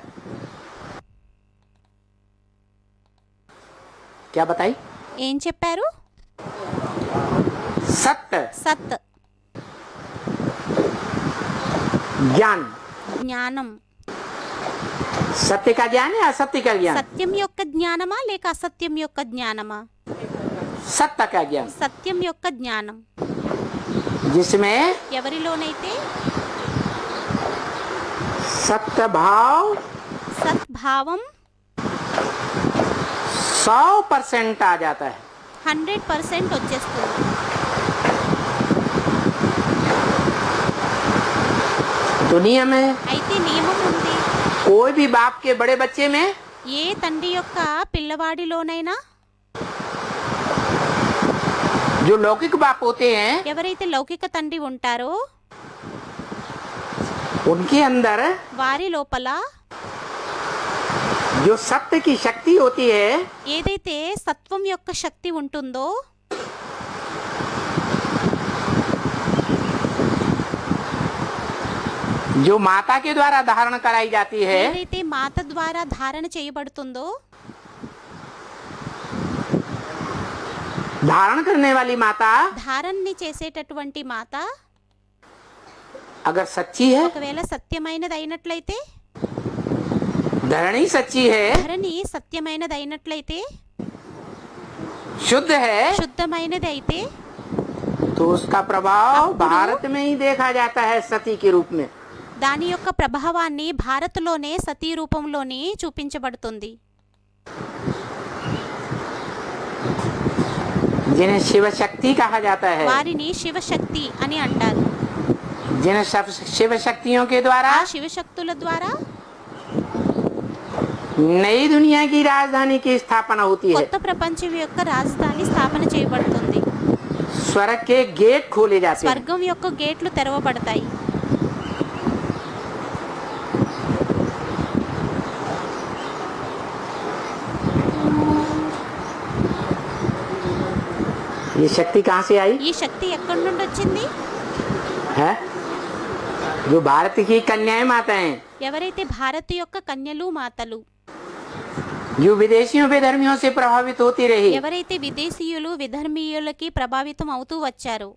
क्या बताई? ఏం చెప్పారు सत्य సత్ ज्ञान। జ్ఞానం सत्य का ज्ञान है असत्य का ज्ञान? సత్యం యొక్క జ్ఞానమా లేక అసత్యం యొక్క జ్ఞానమా सत्य का ज्ञान సత్యం యొక్క జ్ఞానం जिसमें ఎవరిలోనైతే सत्य भाव సద్భావం 100% आ जाता है। 100% వచ్చేస్తుంది दुनिया में అయితే నియమం ఉంది कोई भी बाप के बड़े बच्चे में ఏ తండ్రి యొక్క పిల్లవాడిలోనైనా जो लौकिक बाप होते हैं ఎవరైతే లౌకిక తండ్రి ఉంటారో उनके अंदर వారి లోపల जो सत्य की शक्ति होती है ఏదైతే సత్వం యొక్క శక్తి ఉంటుందో जो माता के द्वारा धारण कराई जाती है ఏదైతే మాత ద్వారా ధారణ చేయబడుతుందో धारण करने वाली माता ధారణని చేసేటటువంటి మాత अगर सच्ची है, ఒకవేళ సత్యమైనది అయినట్లయితే धरणी सच्ची है, ధరణి సత్యమైనది అయినట్లయితే शुद्ध है, శుద్ధమైనది అయితే तो उसका प्रभाव अప్పుడు भारत में ही देखा जाता है सती के रूप में। దాని యొక్క ప్రభావాన్ని భారత్లోనే సతీ రూపంలోని చూపించబడుతుంది जिन्हें शिव शक्ति कहा जाता है, వారిని శివశక్తి అని అంటారు. जिन सब शिव शक्तियों के द्वारा ఆ శివశక్తుల ద్వారా नई दुनिया की राजधानी की स्थापना होती है. కొత్త ప్రపంచం యొక్క రాజధాని స్థాపన చేయబడుతుంది. स्वर्ग के गेट खोले जाते हैं. స్వర్గం యొక్క గేట్లు తెరవబడతాయి. ये शक्ति कहाँ से आई ఈ శక్తి ఎక్కడి నుండి వచ్చింది? है? जो भारत की कन्याएं माता हैं, ఎవరైతే భారత్ యొక్క కన్యలు మాతలు, जो विदेशियों बेधर्मियों से प्रभावित होती रही, ఎవరైతే విదేశీయులు విధర్మీయులకి ప్రభావితం అవుతూ వచ్చారో,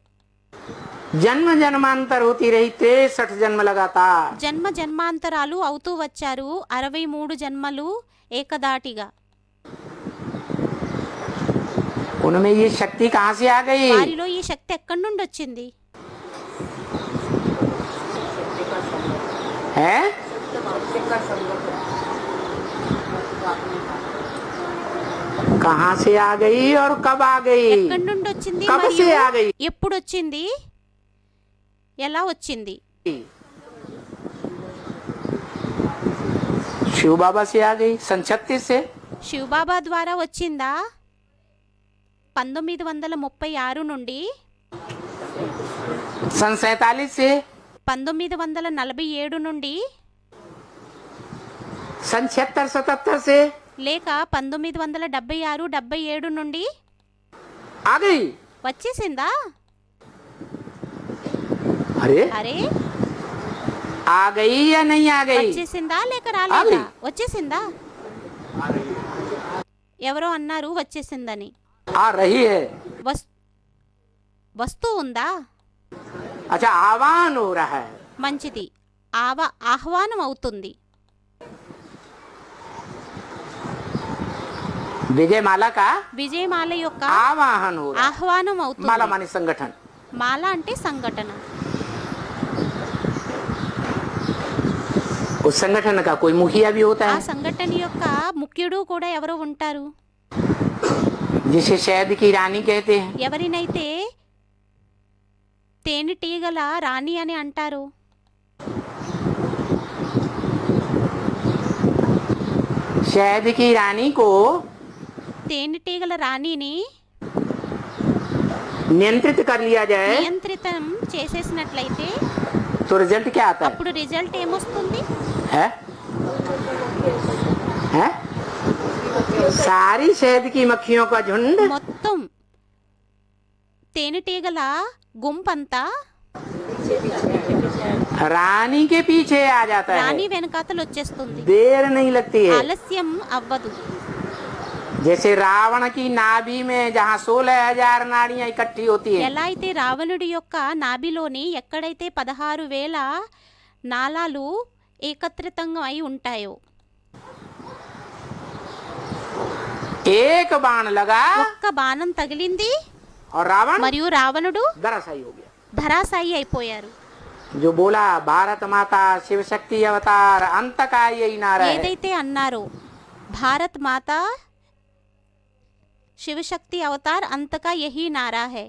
जन्म जन्मांतर होती रही, 63 जन्म लगातार. జన్మ జన్మాంతరాలు అవుతూ వచ్చారు, 63 జన్మలు ఏకదాటిగా. उनमें ये शक्ति कहाँ से आ गई? వారిలో ఈ శక్తి ఎక్కడి నుండి వచ్చింది? है? कहाँ से आ गई और कब आ गई? ఎక్కడి నుండి వచ్చింది कब మరియు से आ गई? ఎప్పుడు వచ్చింది, ఎలా వచ్చింది? शिव बाबा से आ गई सन 36 से. శివబాబా ద్వారా వచ్చిందా? 1936 నుండి सन 47 से, 1947 నుండి सन 76-77 से లేక 1976-77 నుండి आ गई. వచ్చేసిందా? अरे అరే, आ गई या नहीं आ गई? వచ్చేసిందా లేక ఆ రాలేదా? గయి. వచ్చేసిందా? ఎవరో అన్నారు వచ్చేసిందని. आ रही है. వస్తూ ఉందా? अच्छा, आह्वान हो रहा है. మంచిది. ఆహ్వానం అవుతుంది. विजयमाला का విజయమాల యొక్క आवाहन हो रहा है. ఆహ్వానం माला అవుతుంది. माने संगठन. మాల అంటే సంఘటన. उस संगठन का कोई मुखिया भी होता ఆ है, సంఘటన యొక్క ముఖ్యుడు కూడా ఎవరో ఉంటారు. जिसे शहद की रानी कहते हैं. ఎవరినైతే తేనెటీగల రాణి అని అంటారు. शहद की रानी को తేనెటీగల రాణిని नियंत्रित कर लिया जाए నియంత్రితం చేసేసినట్లయితే तो रिजल्ट क्या आता है? అప్పుడు రిజల్ట్ ఏమొస్తుంది? है? है? सारी शहद की मक्खियों का झुंड మొత్తం తేనెటీగల గుంపంతా रानी के पीछे आ जाता రాణి है. వెనకాతలు వచ్చేస్తుంది. देर नहीं लगती है. ఆలస్యం అవ్వదు. जैसे रावण की नाभि में जहाँ 16,000 नाड़ियां इकट्ठी होती है, ఎలా అయితే రావణుడి యొక్క నాభిలోని ఎక్కడైతే 16,000 నాళాలు ఏకత్రితంగా అయి ఉంటాయో, एक बाण लगा ఒక్క బాణం తగిలింది और रावण మరియు రావణుడు दरअसाई हो गया. ధరాసాయి అయిపోయారు. जो बोला भारत माता शिव शक्ति अवतार अंत का यही नारा है. ఏదైతే అన్నారో భారత్ మాత శివశక్తి అవతార్ అంతకా యహీ నారా హై.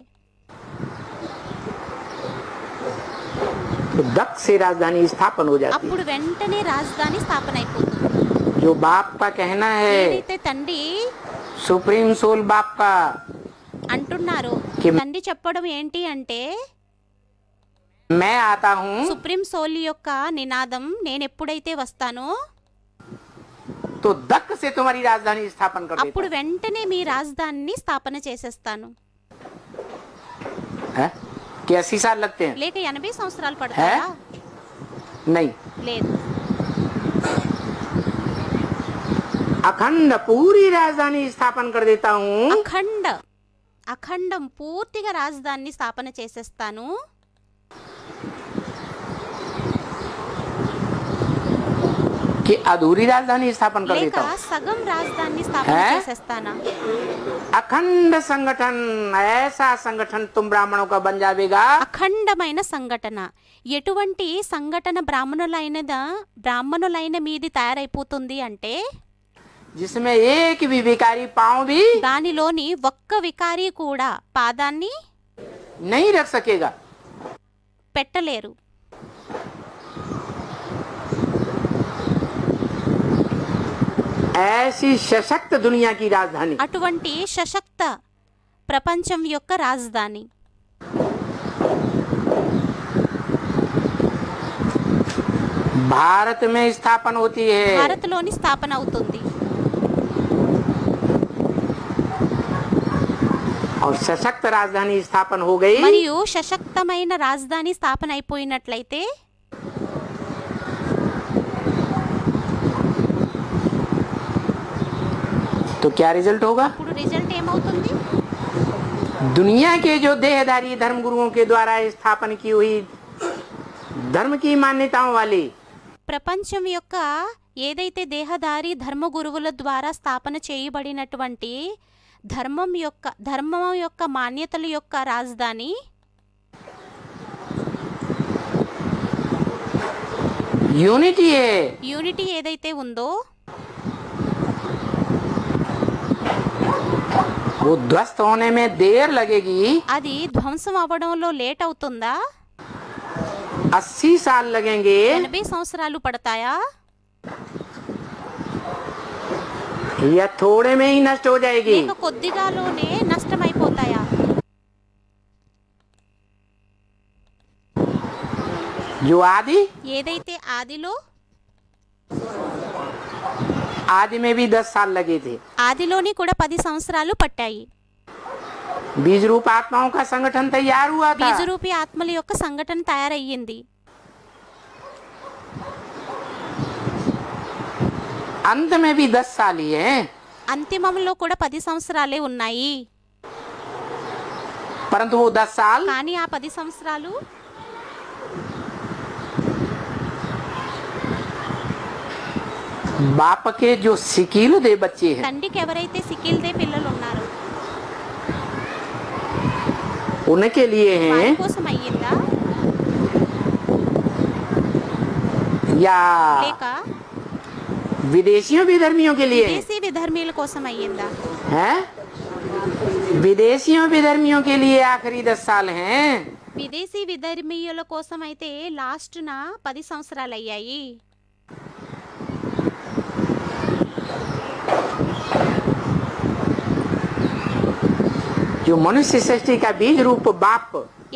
तो दक्ष से राजधानी स्थापन हो जाती అప్పుడు వెంటనే రాజధాని స్థాపన అయిపోతుంది. है. जो बाप का कहना है, ఏదైతే తండ్రి सुप्रीम सोल बाप का, అంటున్నారో, कि- తండ్రి చెప్పడం ఏంటి అంటే, मैं आता हूँ సుప్రీం సోల్ యొక్క నినాదం, నేను ఎప్పుడైతే వస్తానో तो दक्ष से तुम्हारी राजधानी स्थापन कर देता అప్పుడు వెంటనే మీ రాజధానిని స్థాపన చేసేస్తాను. है. क्या 80 साल लगते हैं? లేక 80 సంవత్సరాలు పడతాయా? नहीं. లేదు. अखंड पूरी राजधानी स्थापन कर देता हूँ. అఖండం పూర్తిగా రాజధానిని స్థాపన చేసేస్తాను. कि अधूरी राजधानी स्थापन कर లేక देता हूँ. సగం రాజధానిని స్థాపన है? చేసేస్తానా? अखंड संगठन, ऐसा संगठन तुम ब्राह्मणों का बन जाएगा. అఖండమైన సంఘటన. ఎటువంటి సంఘటన బ్రాహ్మణులైన మీది తయారైపోతుంది అంటే, जिसमें एक भी विकारी पांव भी దానిలోని ఒక్క వికారి కూడా పాదాన్ని नहीं रख सकेगा। పెట్టలేరు। ऐसी सशक्त दुनिया की राजधानी అటువంటి సశక్త ప్రపంచం యొక్క రాజధాని भारत में स्थापन होती है। భారత్లోని స్థాపన అవుతుంది। और सशक्त राजधानी स्थापन हो गई మరియు సశక్తమైన రాజధాని స్థాపన అయిపోయినట్లయితే तो क्या रिजल्ट होगा? ఇప్పుడు రిజల్ట్ ఏమవుతుంది? दुनिया के जो देहधारी धर्म गुरुओं के द्वारा स्थापन की हुई धर्म की मान्यताओं वाली ప్రపంచం యొక్క ఏదైతే దేహదారి ధర్మ గురువుల ద్వారా స్థాపన చేయబడినటువంటి ధర్మం యొక్క మాన్యతల యొక్క రాజధాని यूनिटी है। యూనిటీ ఏదైతే ఉందో वो ध्वस्त होने में देर लगेगी, అది ధ్వంసం అవ్వడంలో లేట్ అవుతుందా? 80 साल लगेंगे, 80 సంవత్సరాలు పడతాయా? या थोड़े में ही नष्ट हो जाएगी? లేక కొద్దిగాలోనే నష్టమైపోతాయా? जो आदि ఏదైతే ఆదిలో आदि में भी 10 साल लगे थे। ఆదిలోని కూడా 10 సంవత్సరాలు పట్టాయి। बीज रूप आत्माओं का संगठन तैयार हुआ था। బీజరూపి ఆత్మల యొక్క సంఘటన తయారయ్యింది। अंत में भी 10 साल ही है, అంతిమంలో కూడా 10 సంవత్సరాలే ఉన్నాయి। परंतु वो 10 साल కానీ ఆ 10 సంవత్సరాలు बाप के जो सिकील दे बच्चे हैं తండ్రికి ఎవరైతే సికిల్దే పిల్లలు ఉన్నారో उनके लिए వారి हैं, కోసం అయ్యిందా या లేక विदेशियों विधर्मियों के लिए हैं? విదేశీ విధర్మీయుల కోసం అయ్యిందా? हैं? विदेशियों विधर्मियों के लिए आखिरी 10 साल हैं। విదేశీ విధర్మీయుల కోసం అయితే లాస్ట్న 10 సంవత్సరాలు అయ్యాయి। जो मनुष्य सृष्टि का बीज रूप बाप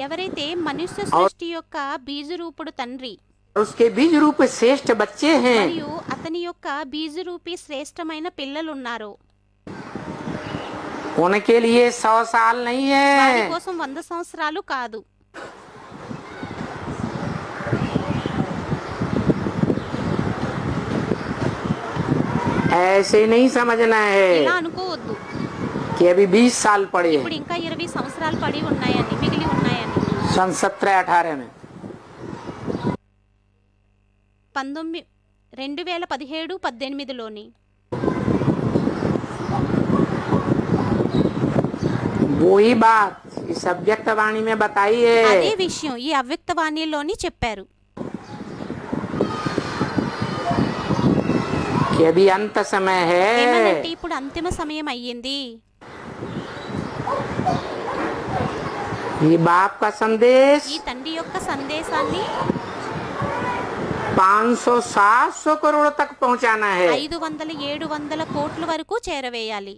ఎవరైతే మనుష్య సృష్టి యొక్క బీజరూపుడు తండ్రి और उसके बीज रूप श्रेष्ठ बच्चे हैं, మరియు అతని యొక్క బీజరూపి శ్రేష్టమైన పిల్లలు ఉన్నారు, उनके लिए 100 साल नहीं వారి है, కోసం 100 సంవత్సరాలు కాదు। ऐसे नहीं समझना ఇలా है అనుకోవద్దు कि अभी 20 साल पड़े ఇప్పుడు हैं। ఇంకా 20 సంవత్సరాలు పడి ఉన్నాయని మిగిలి ఉన్నాయని। सन 17-18 में 2017-18లోని वही बात इस अव्यक्त वाणी में बताई అదే है విషయం ఈ అవ్యక్త వాణిలోని చెప్పారు। कि अभी अंत समय ఏమనంటే है, ఇప్పుడు అంతిమ సమయం అయ్యింది। ये बाप का संदेश ఈ తండ్రి యొక్క సందేశాన్ని 500-700 करोड़ तक पहुंचाना है। 500-700 కోట్ల వరకు చేరవేయాలి।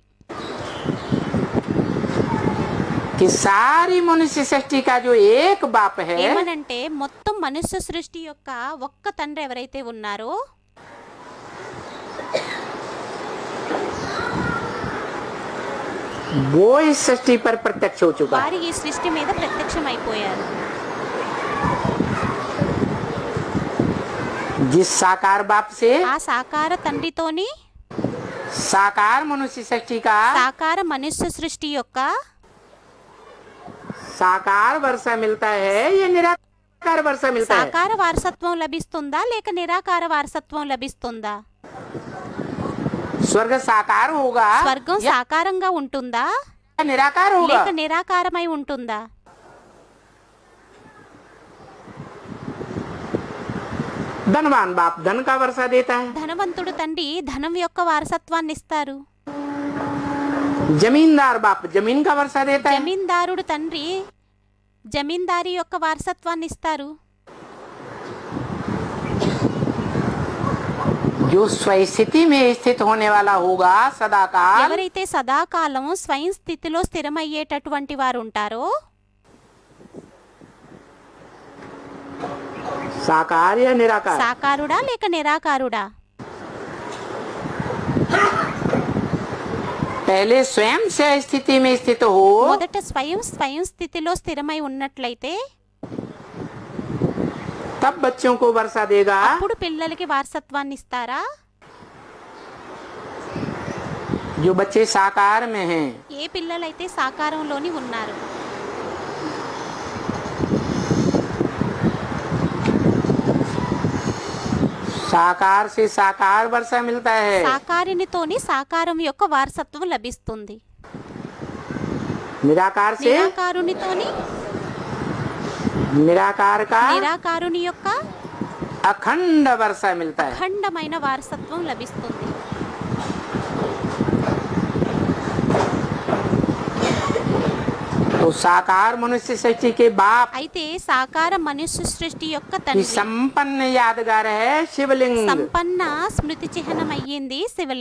कि सारी मनुष्य सृष्टि का जो एक बाप है ఏమనంటే మొత్తం మనుష్య సృష్టి యొక్క ఒక్క తండ్రి ఎవరైతే ఉన్నారో वो इस सृष्टि पर प्रत्यक्ष हो चुका है। వారి ఈ సృష్టి మీద ప్రత్యక్షమైపోయారు। जिस साकार बाप से ఆ సాకార తండ్రితోని साकार मनुष्य सृष्टि का సాకార మనుష్య సృష్టి యొక్క साकार वर्षा मिलता है या निराकार वर्षा मिलता है? సాకార వారసత్వం లభిస్తుందా లేక నిరాకార వారసత్వం లభిస్తుందా? स्वर्ग साकार होगा స్వర్గం సాకారంగా ఉంటుందా या निराकार होगा? లేక నిరాకారమై ఉంటుందా? धनवान बाप धन का वर्षा देता है, ధనవంతుడు తండ్రి ధనం యొక్క వారసత్వాన్ని ఇస్తారు. जमींदार बाप जमीन का वर्षा देता है, జమీందారుడు తండ్రి జమీందారీ యొక్క వారసత్వాన్ని ఇస్తారు. जो स्वस्थिति में स्थित होने वाला होगा सदाकाल, ఎవరైతే సదాకాలం స్వయం స్థితిలో స్థిరమయ్యేటటువంటి వారు ఉంటారో साकार या निराकार, సాకారుడా లేక నిరాకారుడా? पहले स्वयं से स्थिति में स्थित हो, మొదట స్వయం స్థితిలో స్థిరమై ఉన్నట్లయితే तब बच्चों को वर्षा देगा. అప్పుడు పిల్లలకి వారసత్వాన్ని ఇస్తారా? जो बच्चे साकार में हैं, ఏ పిల్లలైతే సాకారంలోని ఉన్నారు, साकार से साकार वर्षा मिलता है, సాకారినితోని సాకారం యొక్క వారసత్వం లభిస్తుంది. निराकार से నిరాకారునితోని निराकार का నిరాకారుని యొక్క अखंड वर्षा मिलता है. అఖండమైన వారసత్వం లభిస్తుంది. तो साकार मनुष्य सृष्टि के बाप అయితే సాకార మనుష్య సృష్టి యొక్క की తండ్రి संपन्न यादगार है शिवलिंग. సంపన్న స్మృతి చిహ్నం అయ్యింది శివలింగం.